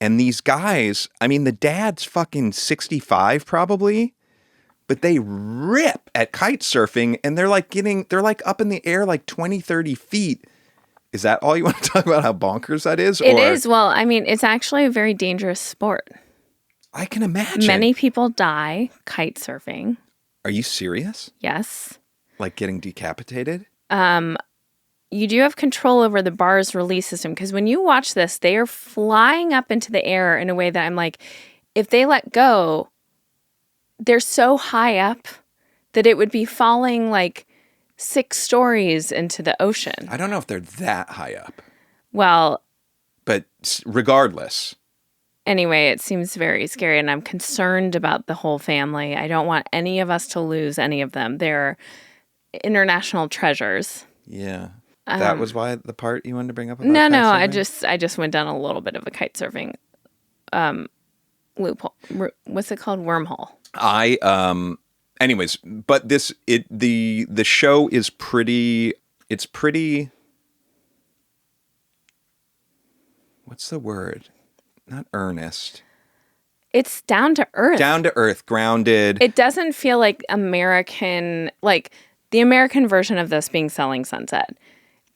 Speaker 2: And these guys, I mean, the dad's fucking 65 probably, but they rip at kite surfing, and they're like up in the air like 20, 30 feet. Is that all you want to talk about, how bonkers that is?
Speaker 1: It is. Well, I mean, it's actually a very dangerous sport.
Speaker 2: I can imagine.
Speaker 1: Many people die kite surfing.
Speaker 2: Are you serious?
Speaker 1: Yes.
Speaker 2: Like getting decapitated?
Speaker 1: You do have control over the bar's release system because when you watch this, they are flying up into the air in a way that I'm like, if they let go, they're so high up that it would be falling like 6 stories into the ocean.
Speaker 2: I don't know if they're that high up.
Speaker 1: Well,
Speaker 2: but regardless.
Speaker 1: Anyway, it seems very scary, and I'm concerned about the whole family. I don't want any of us to lose any of them. They're international treasures.
Speaker 2: Yeah. That was why the part you wanted to bring up about
Speaker 1: No,
Speaker 2: kite
Speaker 1: I just went down a little bit of a kite surfing loophole. What's it called? Wormhole.
Speaker 2: Anyways, but the show is pretty, it's pretty, what's the word? Not earnest.
Speaker 1: It's down to earth.
Speaker 2: Down to earth, grounded.
Speaker 1: It doesn't feel like American, like the American version of this being Selling Sunset.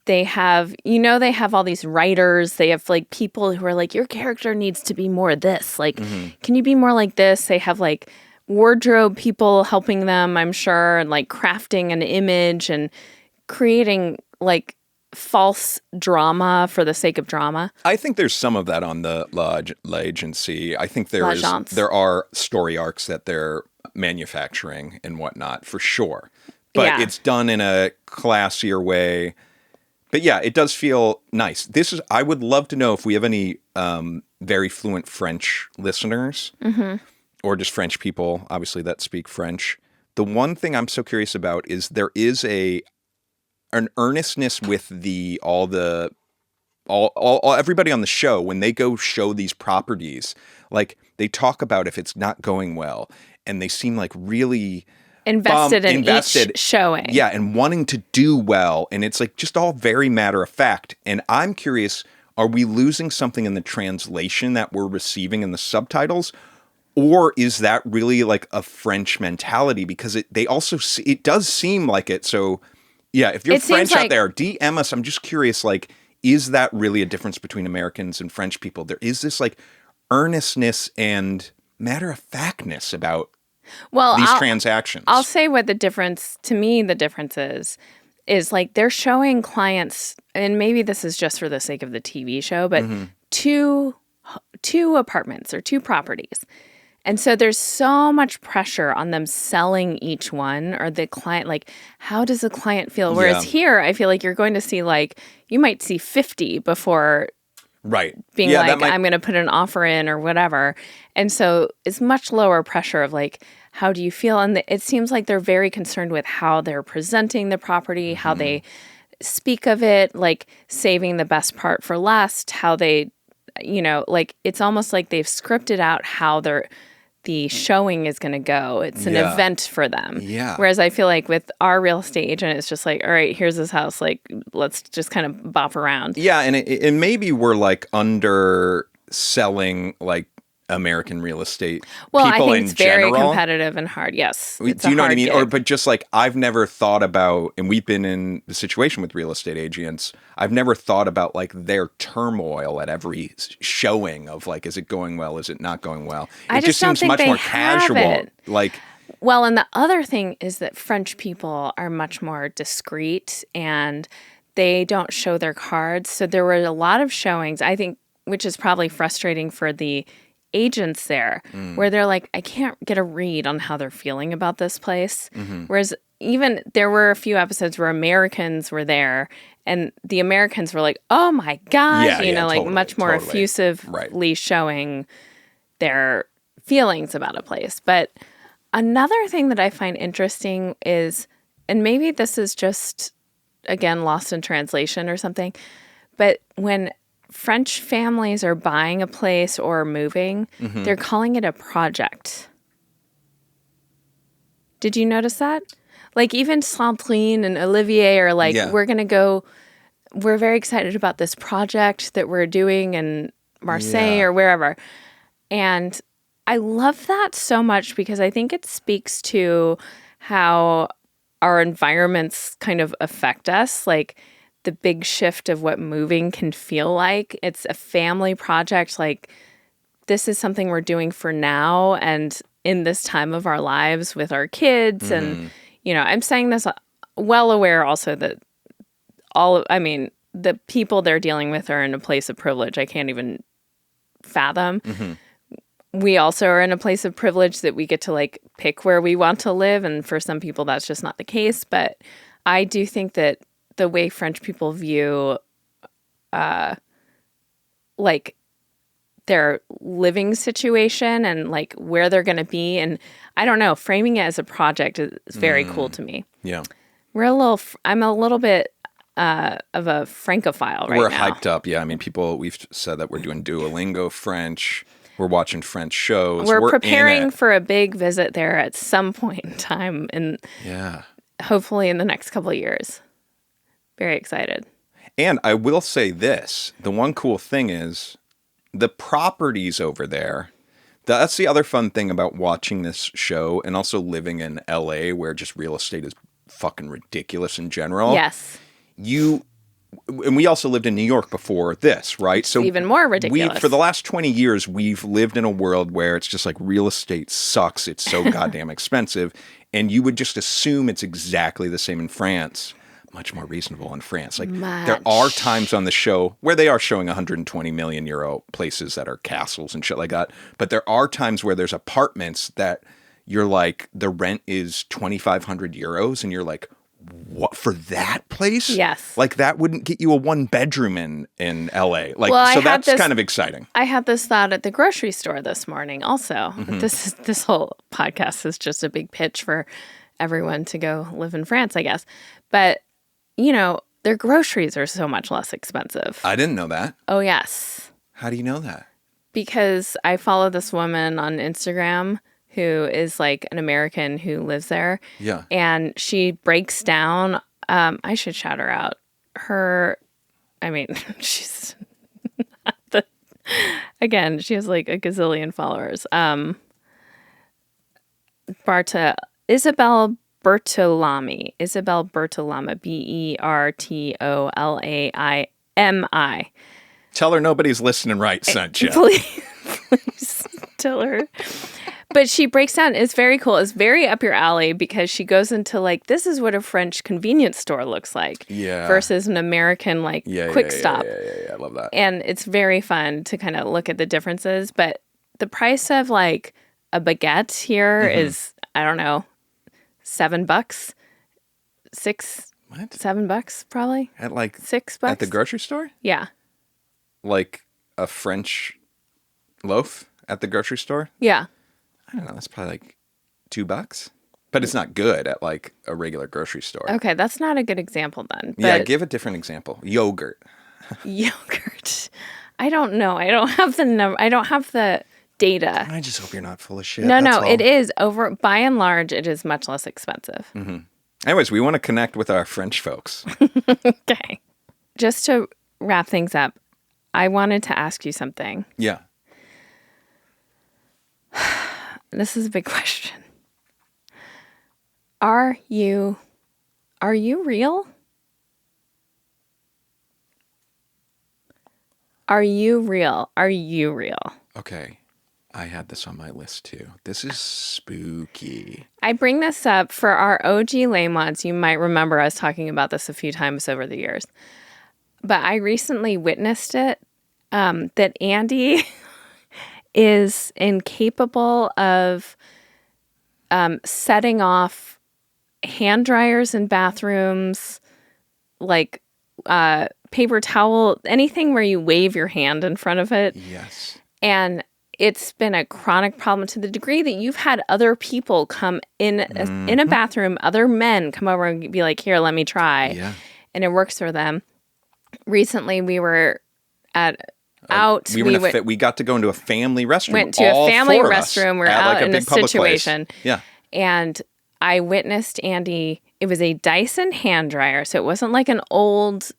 Speaker 1: They have, they have all these writers. They have like people who are like, your character needs to be more this. Like, can you be more like this? They have like wardrobe people helping them, I'm sure, and like crafting an image and creating like false drama for the sake of drama.
Speaker 2: I think there's some of that on the L'Agency. I think there are story arcs that they're manufacturing and whatnot for sure. But it's done in a classier way. But yeah, it does feel nice. I would love to know if we have any very fluent French listeners or just French people, obviously, that speak French. The one thing I'm so curious about is there is an earnestness with everybody on the show when they go show these properties. Like they talk about if it's not going well, and they seem like really
Speaker 1: invested in each showing.
Speaker 2: Yeah, and wanting to do well. And it's like just all very matter of fact. And I'm curious, are we losing something in the translation that we're receiving in the subtitles? Or is that really like a French mentality? Because it does seem like it. So yeah, if you're French out there, DM us. I'm just curious, like, is that really a difference between Americans and French people? There is this like earnestness and matter of factness about these transactions.
Speaker 1: I'll say what the difference is like they're showing clients, and maybe this is just for the sake of the TV show, but two apartments or 2 properties. And so there's so much pressure on them selling each one, or the client, like, how does the client feel? Whereas here, I feel like you're going to see, like, you might see 50 before being I'm going to put an offer in or whatever. And so it's much lower pressure of, like, how do you feel? And it seems like they're very concerned with how they're presenting the property, how they speak of it, like saving the best part for last, how they, like, it's almost like they've scripted out how the showing is going to go. It's an event for them.
Speaker 2: Yeah.
Speaker 1: Whereas I feel like with our real estate agent, it's just like, all right, here's this house. Like, let's just kind of bop around.
Speaker 2: Yeah. And maybe we're like underselling like American real estate.
Speaker 1: Well,
Speaker 2: people
Speaker 1: I think it's very
Speaker 2: general.
Speaker 1: competitive and hard. Yes.
Speaker 2: Do you know what I mean? But just like I've never thought about, and we've been in the situation with real estate agents, I've never thought about like their turmoil at every showing of like, is it going well? Is it not going well? It just seems much more casual. Like,
Speaker 1: well, and the other thing is that French people are much more discreet and they don't show their cards. So there were a lot of showings, I think, which is probably frustrating for the agents there, where they're like, I can't get a read on how they're feeling about this place. Whereas even there were a few episodes where Americans were there and the Americans were like, oh my gosh, like much more effusively showing their feelings about a place. But another thing that I find interesting is, and maybe this is just, again, lost in translation or something, but when French families are buying a place or moving, they're calling it a project. Did you notice that? Like even Sandrine and Olivier are like, we're very excited about this project that we're doing in Marseille or wherever. And I love that so much because I think it speaks to how our environments kind of affect us. Like the big shift of what moving can feel like. It's a family project. Like this is something we're doing for now and in this time of our lives with our kids. And, I'm saying this well aware also that the people they're dealing with are in a place of privilege I can't even fathom. We also are in a place of privilege that we get to like pick where we want to live. And for some people, that's just not the case. But I do think that the way French people view like their living situation and like where they're going to be. And I don't know, framing it as a project is very cool to me.
Speaker 2: Yeah.
Speaker 1: I'm a little bit of a Francophile right now.
Speaker 2: We're hyped up. Yeah. I mean, we've said that we're doing Duolingo French. We're watching French shows.
Speaker 1: We're preparing for a big visit there at some point in time. And hopefully in the next couple of years. Very excited.
Speaker 2: And I will say this. The one cool thing is the properties over there. That's the other fun thing about watching this show and also living in LA where just real estate is fucking ridiculous in general.
Speaker 1: Yes.
Speaker 2: And we also lived in New York before this, right? So
Speaker 1: even more ridiculous.
Speaker 2: For the last 20 years, we've lived in a world where it's just like real estate sucks. It's so goddamn expensive. And you would just assume it's exactly the same in France. Much more reasonable in France. Like there are times on the show where they are showing 120 million euro places that are castles and shit like that. But there are times where there's apartments that you're like, the rent is 2,500 euros and you're like, what, for that place?
Speaker 1: Yes.
Speaker 2: Like that wouldn't get you a 1-bedroom in LA. Like,
Speaker 1: well,
Speaker 2: so that's kind of exciting.
Speaker 1: I had this thought at the grocery store this morning also. This whole podcast is just a big pitch for everyone to go live in France, I guess. But, their groceries are so much less expensive.
Speaker 2: I didn't know that.
Speaker 1: Oh, yes.
Speaker 2: How do you know that?
Speaker 1: Because I follow this woman on Instagram who is like an American who lives there.
Speaker 2: Yeah.
Speaker 1: And she breaks down, I should shout her out. She's again, she has like a gazillion followers. Isabel Bertolami, Bertolami.
Speaker 2: Tell her nobody's listening right, sent you.
Speaker 1: Please tell her. But she breaks down. It's very cool. It's very up your alley because she goes into like, this is what a French convenience store looks like.
Speaker 2: Yeah.
Speaker 1: Versus an American quick stop.
Speaker 2: Yeah, I love that.
Speaker 1: And it's very fun to kind of look at the differences. But the price of like a baguette here is, I don't know, $7. $7 probably.
Speaker 2: At like
Speaker 1: $6
Speaker 2: at the grocery store?
Speaker 1: Yeah.
Speaker 2: Like a French loaf at the grocery store?
Speaker 1: Yeah.
Speaker 2: I don't know. That's probably like $2, but it's not good at like a regular grocery store.
Speaker 1: Okay, that's not a good example then.
Speaker 2: Yeah, give a different example. Yogurt.
Speaker 1: Yogurt. I don't know. I don't have the number. I don't have the data.
Speaker 2: I just hope you're not full of shit.
Speaker 1: No, it is by and large, it is much less expensive.
Speaker 2: Anyways, we want to connect with our French folks.
Speaker 1: Okay. Just to wrap things up, I wanted to ask you something.
Speaker 2: Yeah.
Speaker 1: This is a big question. Are you real? Are you real? Are you real?
Speaker 2: Okay. I had this on my list too. This is spooky.
Speaker 1: I bring this up for our OG lay mods. You might remember us talking about this a few times over the years. But I recently witnessed it, that Andy is incapable of setting off hand dryers in bathrooms, like paper towel, anything where you wave your hand in front of it.
Speaker 2: Yes.
Speaker 1: And it's been a chronic problem to the degree that you've had other people come in a bathroom, other men come over and be like, here, let me try.
Speaker 2: Yeah.
Speaker 1: And it works for them. Recently, we were
Speaker 2: we got to go into a family restroom.
Speaker 1: Went to a family restroom. We're out
Speaker 2: like
Speaker 1: in a situation.
Speaker 2: Place. Yeah.
Speaker 1: And I witnessed Andy. It was a Dyson hand dryer. So it wasn't like an old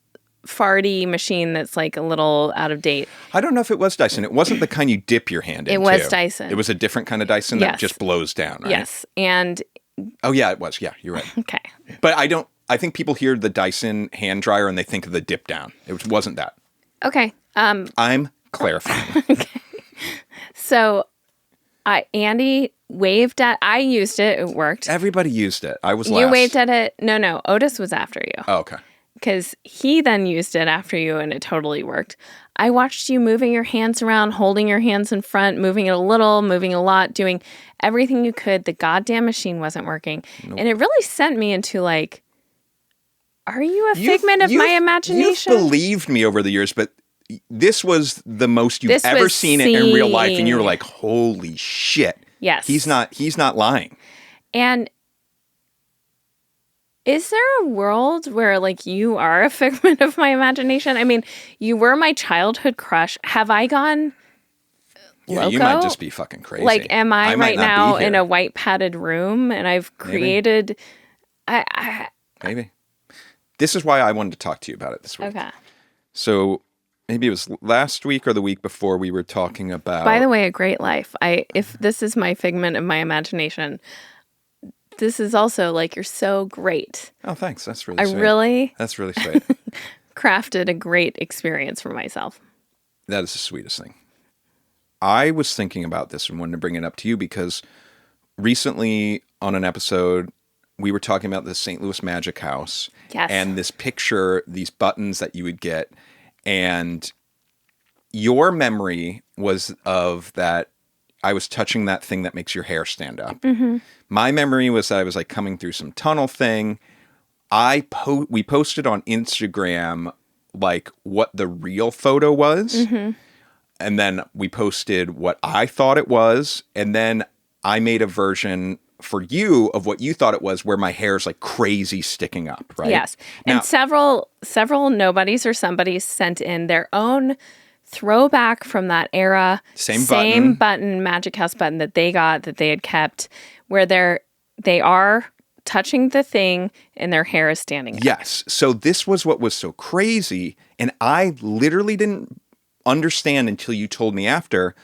Speaker 1: farty machine that's like a little out of date.
Speaker 2: I don't know if it was Dyson. It wasn't the kind you dip your hand into.
Speaker 1: It was Dyson.
Speaker 2: It was a different kind of Dyson that just blows down, right?
Speaker 1: Yes. And
Speaker 2: oh yeah, it was. Yeah, you're right.
Speaker 1: Okay.
Speaker 2: But I think people hear the Dyson hand dryer and they think of the dip down. It wasn't that.
Speaker 1: Okay.
Speaker 2: I'm clarifying.
Speaker 1: Okay. So Andy waved at. I used it. It worked.
Speaker 2: Everybody used it. I was
Speaker 1: You
Speaker 2: last.
Speaker 1: waved at it. No. Otis was after you.
Speaker 2: Oh, okay.
Speaker 1: Because he then used it after you, and it totally worked. I watched you moving your hands around, holding your hands in front, moving it a little, moving a lot, doing everything you could. The goddamn machine wasn't working.
Speaker 2: Nope.
Speaker 1: And it really sent me into like, are you a figment of my imagination?
Speaker 2: You've believed me over the years, but this was the most you've
Speaker 1: This
Speaker 2: ever
Speaker 1: was
Speaker 2: seen it in real life, and you were
Speaker 1: seen.
Speaker 2: like, holy shit.
Speaker 1: Yes.
Speaker 2: He's not lying.
Speaker 1: And is there a world where like you are a figment of my imagination? I mean, you were my childhood crush. Have I gone
Speaker 2: Yeah,
Speaker 1: loco?
Speaker 2: you might just be fucking crazy.
Speaker 1: Like, am I
Speaker 2: might
Speaker 1: right
Speaker 2: not
Speaker 1: now
Speaker 2: be
Speaker 1: in
Speaker 2: here.
Speaker 1: a white padded room and I've created?
Speaker 2: Maybe. This is why I wanted to talk to you about it this week.
Speaker 1: Okay.
Speaker 2: So maybe it was last week or the week before we were talking about.
Speaker 1: By the way, a great life. If this is my figment of my imagination, this is also like you're so great.
Speaker 2: Oh, thanks. That's really sweet.
Speaker 1: Really
Speaker 2: That's really sweet.
Speaker 1: crafted a great experience for myself.
Speaker 2: That is the sweetest thing. I was thinking about this and wanted to bring it up to you because recently on an episode, we were talking about the St. Louis Magic House.
Speaker 1: Yes.
Speaker 2: And this picture, these buttons that you would get. And your memory was of that I was touching that thing that makes your hair stand up. Mm-hmm. My memory was that I was like coming through some tunnel thing. We posted on Instagram like what the real photo was. Mm-hmm. And then we posted what I thought it was. And then I made a version for you of what you thought it was where my hair's like crazy sticking up, right?
Speaker 1: Yes.
Speaker 2: Now,
Speaker 1: And several nobodies or somebodies sent in their own throwback from that era.
Speaker 2: Same
Speaker 1: button, Magic House button that they got, that they had kept, where they are touching the thing and their hair is standing up.
Speaker 2: Yes. So this was what was so crazy. And I literally didn't understand until you told me after.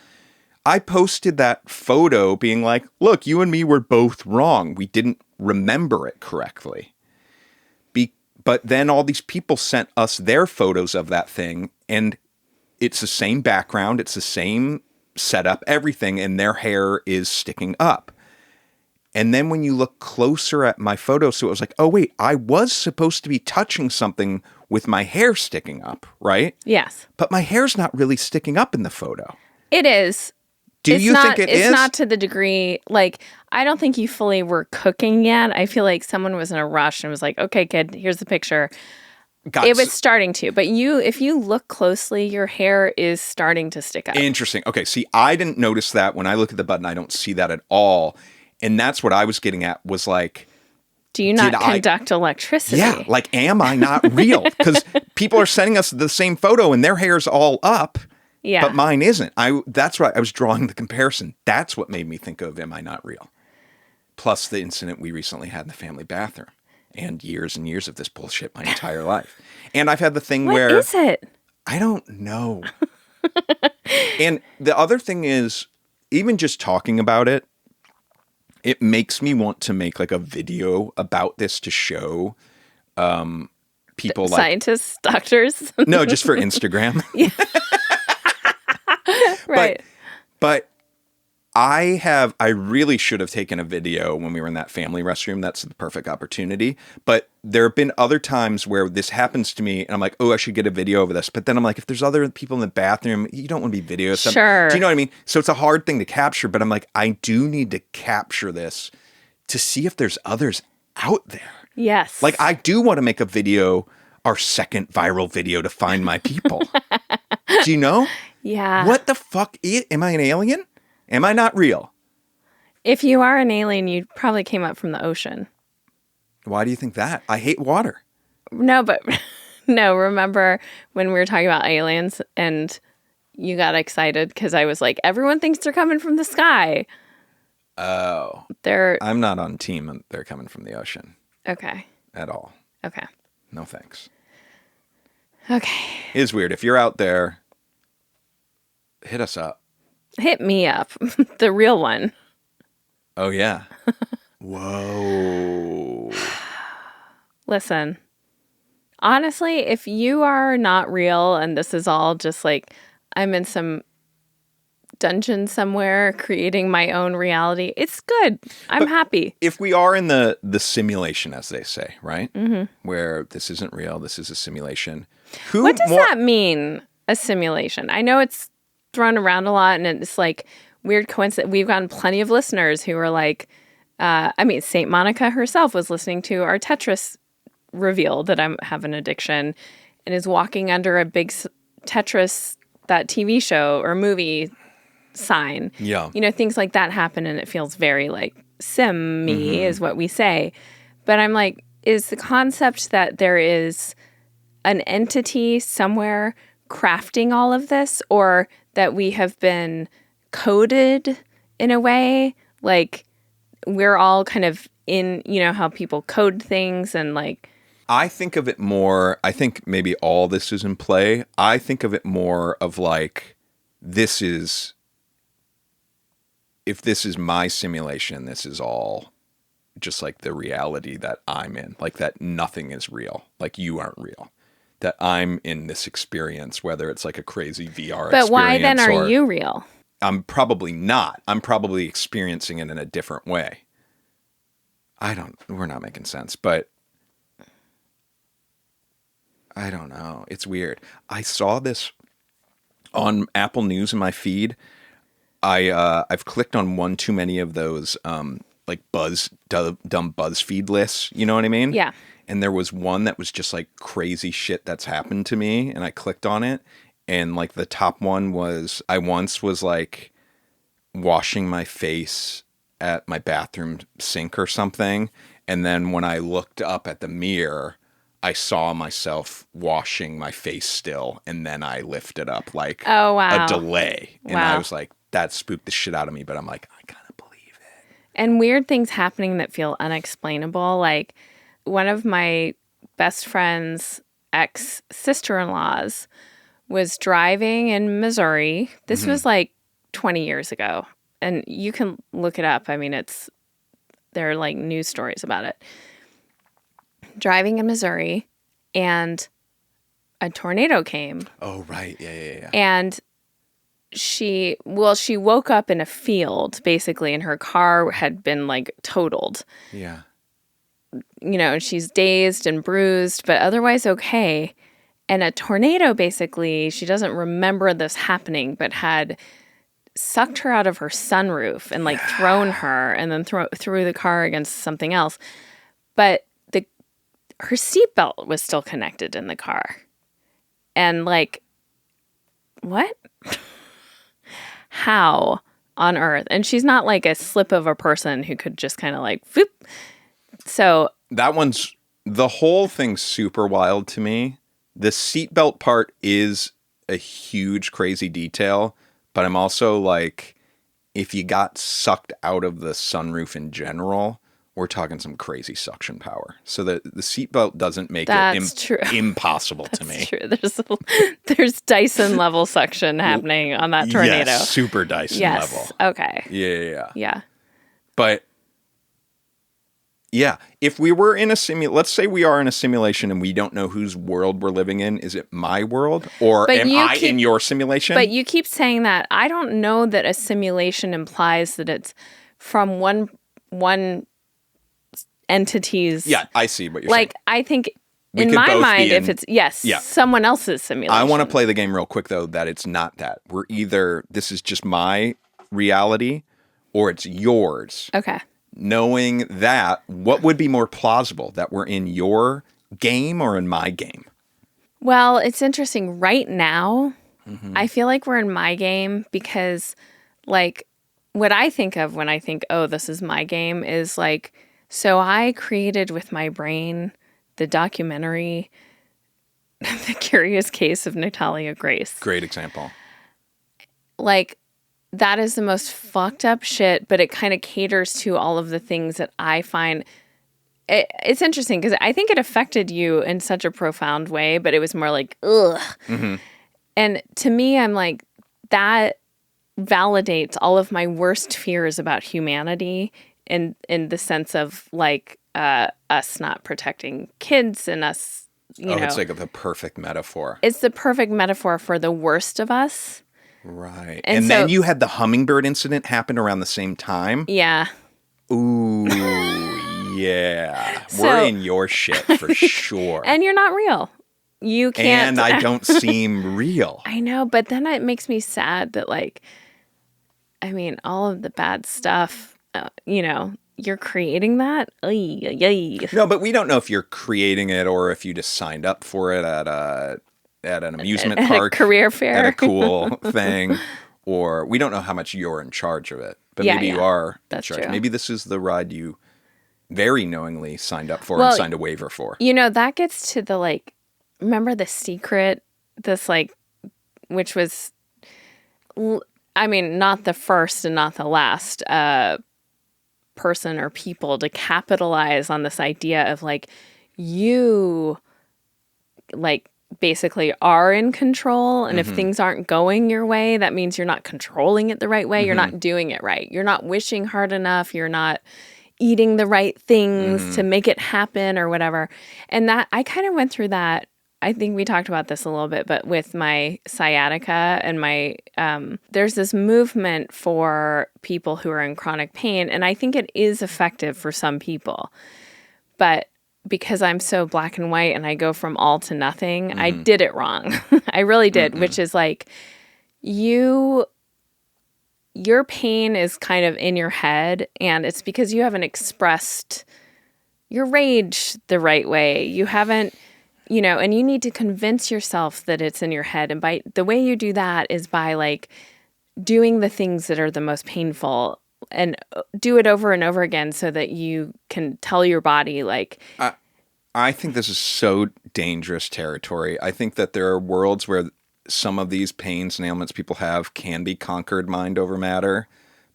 Speaker 2: I posted that photo being like, look, you and me were both wrong. We didn't remember it correctly. But then all these people sent us their photos of that thing, and it's the same background, it's the same setup, everything, and their hair is sticking up. And then when you look closer at my photo, so it was like, oh, wait, I was supposed to be touching something with my hair sticking up, right?
Speaker 1: Yes.
Speaker 2: But my hair's not really sticking up in the photo.
Speaker 1: It is.
Speaker 2: Do you think it is?
Speaker 1: It's not to the degree, like, I don't think you fully were cooking yet. I feel like someone was in a rush and was like, okay, kid, here's the picture. It was starting to. But if you look closely, your hair is starting to stick up.
Speaker 2: Interesting. Okay, see, I didn't notice that. When I look at the button, I don't see that at all. And that's what I was getting at was like,
Speaker 1: do you not conduct electricity?
Speaker 2: Yeah, like, am I not real? Because people are sending us the same photo and their hair's all up.
Speaker 1: Yeah.
Speaker 2: But mine isn't. That's right. I was drawing the comparison. That's what made me think of, am I not real? Plus the incident we recently had in the family bathroom. And years of this bullshit my entire life. And I've had the thing where...
Speaker 1: What is it?
Speaker 2: I don't know. And the other thing is, even just talking about it, it makes me want to make like a video about this to show people like...
Speaker 1: Scientists, doctors?
Speaker 2: No, just for Instagram.
Speaker 1: Right.
Speaker 2: But I really should have taken a video when we were in that family restroom. That's the perfect opportunity. But there have been other times where this happens to me and I'm like, oh, I should get a video of this. But then I'm like, if there's other people in the bathroom, you don't want to be videoing.
Speaker 1: Sure.
Speaker 2: Do you know what I mean? So it's a hard thing to capture, but I'm like, I do need to capture this to see if there's others out there.
Speaker 1: Yes.
Speaker 2: Like, I do want to make a video, our second viral video, to find my people. Do you know?
Speaker 1: Yeah.
Speaker 2: What the fuck? Am I an alien? Am I not real?
Speaker 1: If you are an alien, you probably came up from the ocean.
Speaker 2: Why do you think that? I hate water.
Speaker 1: No, but no, remember when we were talking about aliens and you got excited because I was like, everyone thinks they're coming from the sky.
Speaker 2: Oh. I'm not on team they're coming from the ocean.
Speaker 1: Okay.
Speaker 2: At all.
Speaker 1: Okay.
Speaker 2: No thanks.
Speaker 1: Okay.
Speaker 2: It is weird. If you're out there, hit us up.
Speaker 1: Hit me up. The real one.
Speaker 2: Oh, yeah. Whoa.
Speaker 1: Listen, honestly, if you are not real and this is all just like I'm in some dungeon somewhere creating my own reality. It's good. I'm happy.
Speaker 2: If we are in the simulation, as they say, right? Mm-hmm. Where this isn't real, this is a simulation.
Speaker 1: What does that mean, a simulation? I know it's thrown around a lot, and it's like weird coincidence. We've gotten plenty of listeners who are like, Saint Monica herself was listening to our Tetris reveal that I have an addiction and is walking under a big Tetris, that TV show or movie sign.
Speaker 2: Yeah.
Speaker 1: You know, things like that happen, and it feels very like sim-y is what we say. But I'm like, is the concept that there is an entity somewhere crafting all of this, or that we have been coded in a way? Like, we're all kind of in, you know, how people code things and like...
Speaker 2: I think of it more, I think maybe all this is in play. I think of it more of like, if this is my simulation, this is all just like the reality that I'm in. Like that nothing is real. Like you aren't real. That I'm in this experience, whether it's like a crazy VR experience.
Speaker 1: But why then are you real?
Speaker 2: I'm probably not. I'm probably experiencing it in a different way. We're not making sense, but I don't know. It's weird. I saw this on Apple News in my feed. I've clicked on one too many of those like dumb BuzzFeed lists. You know what I mean?
Speaker 1: Yeah.
Speaker 2: And there was one that was just like crazy shit that's happened to me, and I clicked on it, and like the top one was I once was like washing my face at my bathroom sink or something, and then when I looked up at the mirror, I saw myself washing my face still, and then I lifted up like a delay. And I was like, that spooked the shit out of me, but I'm like, I kind of believe it.
Speaker 1: And weird things happening that feel unexplainable. Like one of my best friend's ex-sister-in-laws was driving in Missouri. This was like 20 years ago. And you can look it up. I mean, there are like news stories about it. Driving in Missouri, and a tornado came.
Speaker 2: Oh, right. Yeah.
Speaker 1: And she woke up in a field, basically, and her car had been like totaled.
Speaker 2: Yeah.
Speaker 1: You know, she's dazed and bruised, but otherwise okay. And a tornado, basically, she doesn't remember this happening, but had sucked her out of her sunroof and like thrown her, and then threw the car against something else. But her seatbelt was still connected in the car. And like, what? How on earth? And she's not like a slip of a person who could just kind of like, whoop. So
Speaker 2: the whole thing's super wild to me. The seatbelt part is a huge, crazy detail, but I'm also like, if you got sucked out of the sunroof in general, we're talking some crazy suction power. So the seatbelt doesn't make it impossible to me.
Speaker 1: True. There's Dyson level suction happening on that tornado.
Speaker 2: Yes, super Dyson level.
Speaker 1: Okay.
Speaker 2: Yeah. But yeah, if we were in let's say we are in a simulation and we don't know whose world we're living in. Is it my world, or am I in your simulation?
Speaker 1: But you keep saying that. I don't know that a simulation implies that it's from one entities.
Speaker 2: Yeah, I see what you're saying.
Speaker 1: Like, I think in my mind, if it's, someone else's simulation.
Speaker 2: I want to play the game real quick, though, that it's not that. We're either, this is just my reality, or it's yours.
Speaker 1: Okay.
Speaker 2: Knowing that, what would be more plausible? That we're in your game or in my game?
Speaker 1: Well, it's interesting. Right now, I feel like we're in my game because, like, what I think of when I think, oh, this is my game is like, so I created with my brain the documentary, The Curious Case of Natalia Grace.
Speaker 2: Great example.
Speaker 1: Like, that is the most fucked up shit, but it kind of caters to all of the things that I find... It's interesting because I think it affected you in such a profound way, but it was more like, ugh. Mm-hmm. And to me, I'm like, that validates all of my worst fears about humanity in the sense of like us not protecting kids and us, you know.
Speaker 2: It's like the perfect metaphor.
Speaker 1: It's the perfect metaphor for the worst of us.
Speaker 2: Right.
Speaker 1: And
Speaker 2: And
Speaker 1: so,
Speaker 2: then you had the hummingbird incident happen around the same time.
Speaker 1: yeah.
Speaker 2: Ooh, yeah. We're
Speaker 1: So,
Speaker 2: in your shit for sure.
Speaker 1: and you're not real. You can't.
Speaker 2: And I don't seem real.
Speaker 1: I know, but then it makes me sad that, like, I mean, all of the bad stuff, you're creating that. Ay, ay, ay.
Speaker 2: No, but we don't know if you're creating it or if you just signed up for it at an amusement
Speaker 1: At a
Speaker 2: park,
Speaker 1: career fair.
Speaker 2: at a cool thing, or we don't know how much you're in charge of it. But
Speaker 1: Yeah,
Speaker 2: maybe
Speaker 1: yeah.
Speaker 2: you are
Speaker 1: That's
Speaker 2: in charge.
Speaker 1: true.
Speaker 2: Maybe this is the ride you very knowingly signed up for
Speaker 1: Well,
Speaker 2: and signed a waiver for.
Speaker 1: That gets to the, like, remember The Secret? This, like, which was, I mean, not the first and not the last person or people to capitalize on this idea of, like, you, like, basically are in control. And if things aren't going your way, that means you're not controlling it the right way. You're not doing it right. You're not wishing hard enough. You're not eating the right things to make it happen or whatever. And that, I kind of went through that. I think we talked about this a little bit, but with my sciatica and my, there's this movement for people who are in chronic pain. And I think it is effective for some people. But because I'm so black and white and I go from all to nothing, I did it wrong. I really did, which is like, your pain is kind of in your head, and it's because you haven't expressed your rage the right way. You haven't, and you need to convince yourself that it's in your head. And by the way you do that is by, like, doing the things that are the most painful and do it over and over again so that you can tell your body, like,
Speaker 2: I think this is so dangerous territory. I think that there are worlds where some of these pains and ailments people have can be conquered mind over matter,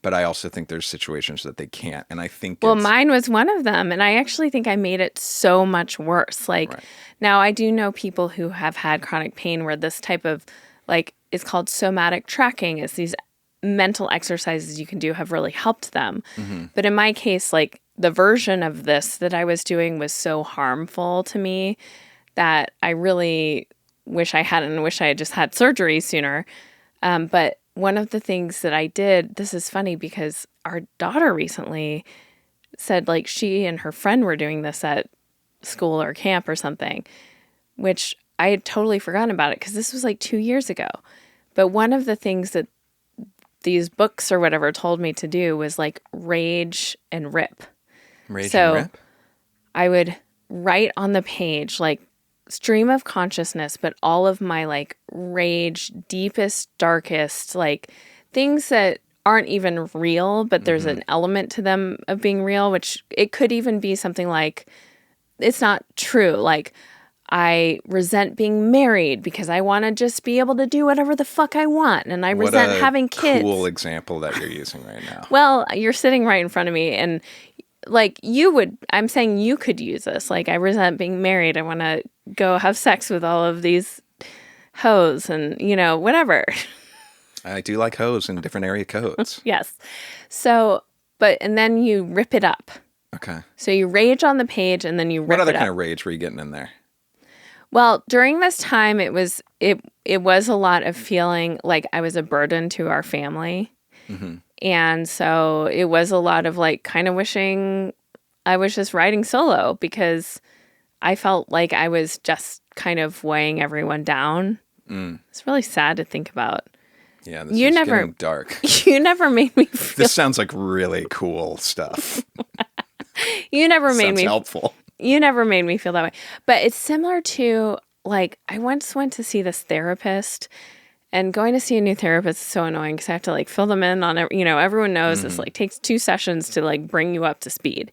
Speaker 2: but I also think there's situations that they can't. And I think
Speaker 1: mine was one of them. And I actually think I made it so much worse. Like,
Speaker 2: Right.
Speaker 1: Now I do know people who have had chronic pain where this type of, like, it's called somatic tracking. It's these mental exercises you can do have really helped them. But in my case, like, the version of this that I was doing was so harmful to me that I really wish I hadn't, wish I had just had surgery sooner. But one of the things that I did, this is funny because our daughter recently said, like, she and her friend were doing this at school or camp or something, which I had totally forgotten about it because this was like 2 years ago. But one of the things that these books or whatever told me to do was, like, rage and rip.
Speaker 2: Rage and rip?
Speaker 1: I would write on the page, like, stream of consciousness, but all of my, like, rage, deepest, darkest, like, things that aren't even real, but there's an element to them of being real, which it could even be something like, it's not true. Like, I resent being married because I want to just be able to do whatever the fuck I want. And I resent having kids.
Speaker 2: Cool example that you're using right now.
Speaker 1: Well, you're sitting right in front of me, and, like, I'm saying you could use this. Like, I resent being married. I want to go have sex with all of these hoes and, whatever.
Speaker 2: I do like hoes in different area codes.
Speaker 1: Yes. So, and then you rip it up.
Speaker 2: Okay.
Speaker 1: So you rage on the page and then you rip it up.
Speaker 2: What other kind of rage were you getting in there?
Speaker 1: Well, during this time, it was a lot of feeling like I was a burden to our family. And so it was a lot of, like, kind of wishing I was just riding solo because I felt like I was just kind of weighing everyone down. It's really sad to think about.
Speaker 2: Yeah, this is getting dark.
Speaker 1: You never made me feel...
Speaker 2: This sounds like really cool stuff.
Speaker 1: You never made
Speaker 2: Sounds
Speaker 1: me...
Speaker 2: helpful.
Speaker 1: You never made me feel that way. But it's similar to, like, I once went to see this therapist, and going to see a new therapist is so annoying because I have to, like, fill them in on, everyone knows this, like, takes 2 sessions to, like, bring you up to speed.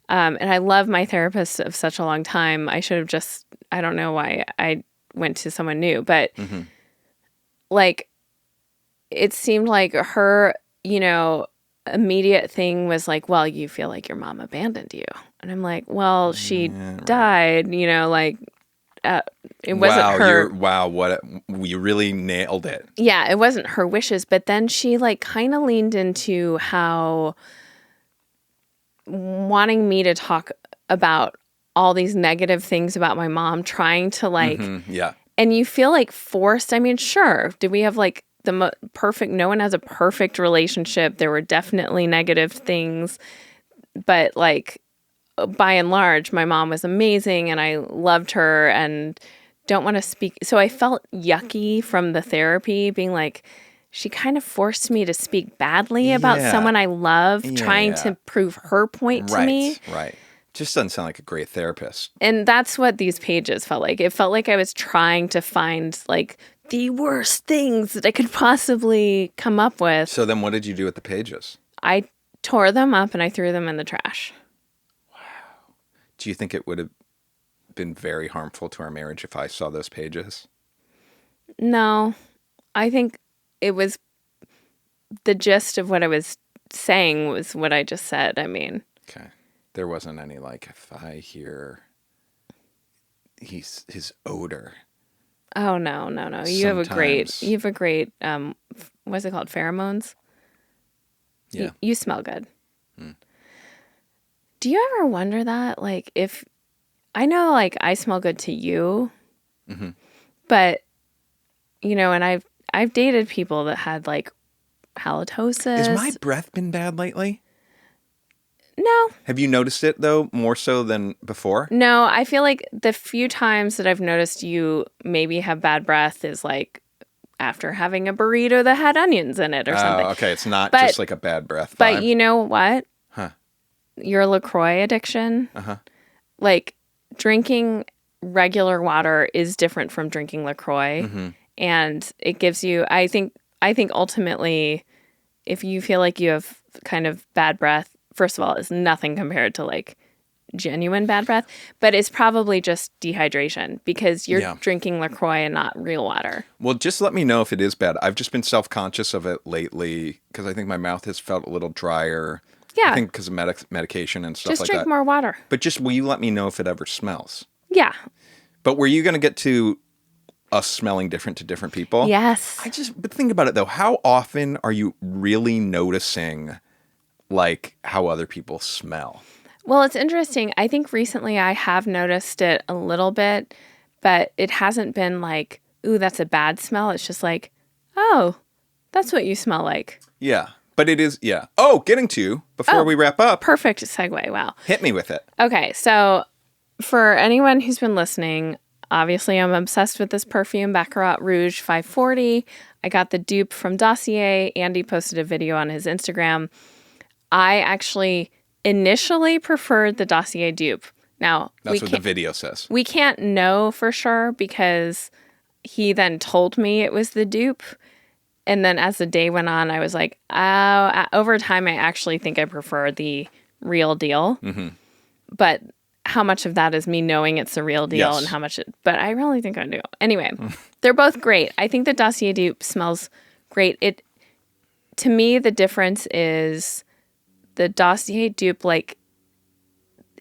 Speaker 1: And I love my therapist of such a long time. I should have just, I don't know why I went to someone new, but like, it seemed like her, immediate thing was like, well, you feel like your mom abandoned you. And I'm like, well, she died, like, it wasn't her.
Speaker 2: You really nailed it.
Speaker 1: Yeah, it wasn't her wishes. But then she, like, kind of leaned into how wanting me to talk about all these negative things about my mom, trying to, like,
Speaker 2: Yeah.
Speaker 1: and you feel, like, forced. I mean, sure. Did we have, like, perfect. No one has a perfect relationship. There were definitely negative things, but like by and large, my mom was amazing and I loved her and don't want to speak. So I felt yucky from the therapy being like, she kind of forced me to speak badly about
Speaker 2: Yeah.
Speaker 1: someone I love, trying
Speaker 2: Yeah.
Speaker 1: to prove her point to me.
Speaker 2: Right. Just doesn't sound like a great therapist.
Speaker 1: And that's what these pages felt like. It felt like I was trying to find like the worst things that I could possibly come up with.
Speaker 2: So then what did you do with the pages?
Speaker 1: I tore them up and I threw them in the trash.
Speaker 2: Do you think it would have been very harmful to our marriage if I saw those pages?
Speaker 1: No, I think it was the gist of what I was saying was what I just said. I mean,
Speaker 2: Okay. There wasn't any like, if I hear his odor.
Speaker 1: oh no. You have a
Speaker 2: Sometimes.
Speaker 1: great what's it called? Pheromones?
Speaker 2: Yeah.
Speaker 1: You smell good. Do you ever wonder that? Like if I know like I smell good to you, but you know, and I've dated people that had like halitosis.
Speaker 2: Has my breath been bad lately?
Speaker 1: No.
Speaker 2: Have you noticed it though, more so than before?
Speaker 1: No, I feel like the few times that I've noticed you maybe have bad breath is like after having a burrito that had onions in it or something.
Speaker 2: Oh, okay. It's not
Speaker 1: But-
Speaker 2: just like a bad breath vibe.
Speaker 1: But you know what?
Speaker 2: Huh.
Speaker 1: Your LaCroix addiction,
Speaker 2: Uh-huh.
Speaker 1: like drinking regular water is different from drinking LaCroix. And it gives you, I think ultimately, if you feel like you have kind of bad breath, first of all, it's nothing compared to like genuine bad breath, but it's probably just dehydration because you're
Speaker 2: Yeah.
Speaker 1: drinking LaCroix and not real water.
Speaker 2: Well, just let me know if it is bad. I've just been self-conscious of it lately because I think my mouth has felt a little drier.
Speaker 1: Yeah.
Speaker 2: I think because of medication and stuff
Speaker 1: Just
Speaker 2: like
Speaker 1: drink
Speaker 2: that.
Speaker 1: more water.
Speaker 2: But just will you let me know if it ever smells?
Speaker 1: Yeah.
Speaker 2: But were you going to get to us smelling different to different people?
Speaker 1: Yes.
Speaker 2: But think about it though. How often are you really noticing like how other people smell?
Speaker 1: Well, it's interesting. I think recently I have noticed it a little bit, but it hasn't been like, ooh, that's a bad smell. It's just like, oh, that's what you smell like.
Speaker 2: Yeah. But it is, yeah. Oh, getting to, before we wrap up,
Speaker 1: Perfect segue. Wow.
Speaker 2: hit me with it.
Speaker 1: Okay. So for anyone who's been listening, obviously I'm obsessed with this perfume, Baccarat Rouge 540. I got the dupe from Dossier. Andy posted a video on his Instagram. I actually initially preferred the Dossier dupe. Now,
Speaker 2: That's what the video says.
Speaker 1: we can't know for sure because he then told me it was the dupe. And then as the day went on, I was like, oh, over time, I actually think I prefer the real deal. But how much of that is me knowing it's the real deal
Speaker 2: Yes.
Speaker 1: and how much but I really think I do. Anyway, they're both great. I think the Dossier dupe smells great. To me, the difference is the Dossier dupe, like,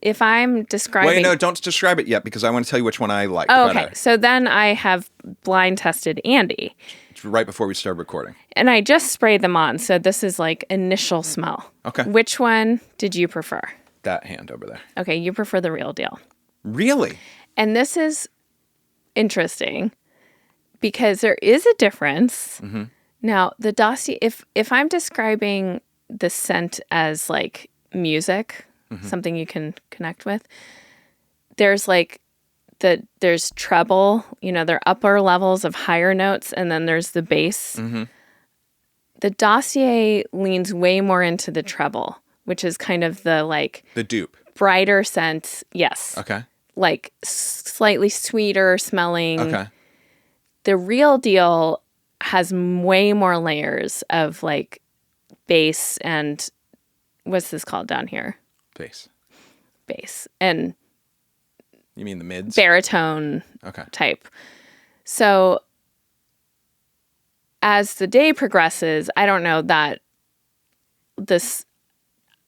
Speaker 1: if I'm describing...
Speaker 2: Wait, no, don't describe it yet because I want to tell you which one I like
Speaker 1: Oh,
Speaker 2: better.
Speaker 1: okay. So then I have blind tested Andy.
Speaker 2: It's right before we started recording.
Speaker 1: And I just sprayed them on. So this is like initial smell.
Speaker 2: Okay.
Speaker 1: Which one did you prefer?
Speaker 2: That hand over there.
Speaker 1: Okay, you prefer the real deal.
Speaker 2: Really?
Speaker 1: And this is interesting because there is a difference. Now, the Dossier, if I'm describing the scent as like music, something you can connect with, there's like there's treble, there are upper levels of higher notes, and then there's the bass. The Dossier leans way more into the treble, which is kind of the like
Speaker 2: The dupe.
Speaker 1: brighter scent. Yes.
Speaker 2: Okay.
Speaker 1: Like slightly sweeter smelling.
Speaker 2: Okay.
Speaker 1: The real deal has way more layers of like bass and what's this called down here?
Speaker 2: Bass.
Speaker 1: Bass and
Speaker 2: You mean the mids?
Speaker 1: baritone
Speaker 2: Okay.
Speaker 1: type. So as the day progresses, I don't know that this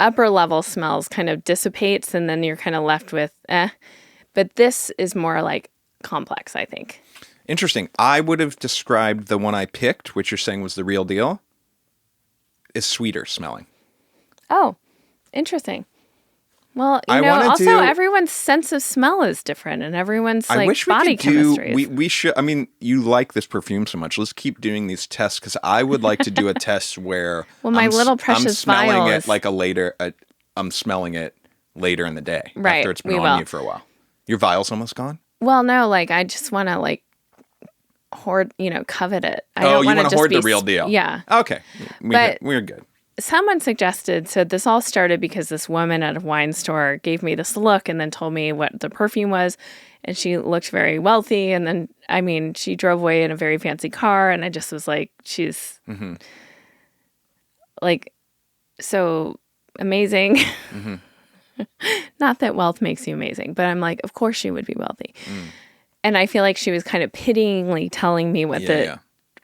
Speaker 1: upper level smells kind of dissipates and then you're kind of left with But this is more like complex, I think.
Speaker 2: Interesting. I would have described the one I picked, which you're saying was the real deal, is sweeter smelling.
Speaker 1: Oh, interesting. Well,
Speaker 2: I wanna
Speaker 1: also
Speaker 2: do-
Speaker 1: everyone's sense of smell is different, and everyone's
Speaker 2: I
Speaker 1: like
Speaker 2: wish we
Speaker 1: body
Speaker 2: could do.
Speaker 1: chemistry.
Speaker 2: We should. I mean, you like this perfume so much. Let's keep doing these tests because I would like to do a test where
Speaker 1: Well, my little
Speaker 2: I'm
Speaker 1: precious
Speaker 2: smelling
Speaker 1: vial
Speaker 2: it
Speaker 1: is-
Speaker 2: like a later. I'm smelling it later in the day
Speaker 1: Right,
Speaker 2: after it's been
Speaker 1: we
Speaker 2: on
Speaker 1: will.
Speaker 2: you for a while. Your vial's almost gone.
Speaker 1: Well, no, like I just want to like hoard, covet it. I
Speaker 2: Oh,
Speaker 1: don't
Speaker 2: you
Speaker 1: want
Speaker 2: want
Speaker 1: to
Speaker 2: to hoard
Speaker 1: be
Speaker 2: the real deal.
Speaker 1: Yeah.
Speaker 2: Okay.
Speaker 1: But-
Speaker 2: We're good.
Speaker 1: Someone suggested, so this all started because this woman at a wine store gave me this look and then told me what the perfume was. And she looked very wealthy. And then, I mean, she drove away in a very fancy car. And I just was like, she's like so amazing. Not that wealth makes you amazing, but I'm like, of course she would be wealthy. And I feel like she was kind of pityingly telling me what the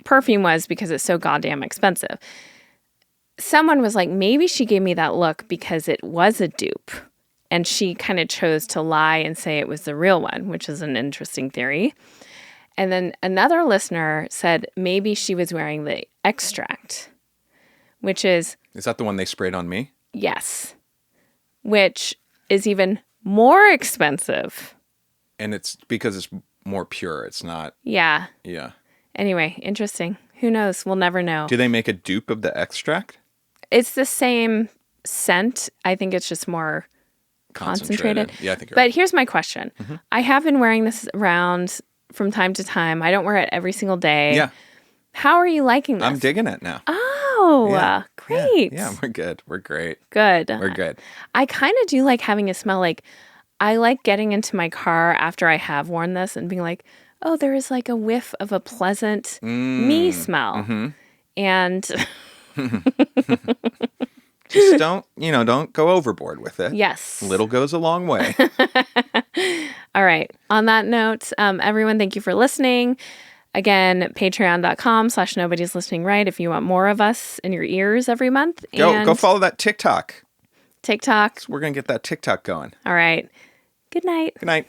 Speaker 1: perfume was because it's so goddamn expensive. Someone was like, maybe she gave me that look because it was a dupe. And she kind of chose to lie and say it was the real one, which is an interesting theory. And then another listener said maybe she was wearing the extract, which is...
Speaker 2: Is that the one they sprayed on me?
Speaker 1: Yes. Which is even more expensive.
Speaker 2: And it's because it's more pure. It's not...
Speaker 1: Yeah.
Speaker 2: Yeah.
Speaker 1: Anyway, interesting. Who knows? We'll never know.
Speaker 2: Do they make a dupe of the extract?
Speaker 1: It's the same scent. I think it's just more concentrated.
Speaker 2: Yeah, I think you're
Speaker 1: But
Speaker 2: right.
Speaker 1: here's my question. I have been wearing this around from time to time. I don't wear it every single day.
Speaker 2: Yeah.
Speaker 1: How are you liking this?
Speaker 2: I'm digging it now.
Speaker 1: Oh,
Speaker 2: Yeah.
Speaker 1: great.
Speaker 2: Yeah, we're good. We're great.
Speaker 1: Good.
Speaker 2: We're good.
Speaker 1: I kind of do like having a smell. Like, I like getting into my car after I have worn this and being like, oh, there is like a whiff of a pleasant me smell. And
Speaker 2: Just don't go overboard with it.
Speaker 1: yes.
Speaker 2: Little goes a long way.
Speaker 1: All right. On that note, everyone, thank you for listening. Again, patreon.com/nobody's listening right if you want more of us in your ears every month.
Speaker 2: Go follow that TikTok.
Speaker 1: TikTok.
Speaker 2: We're going to get that TikTok going.
Speaker 1: All right. Good night.
Speaker 2: Good night.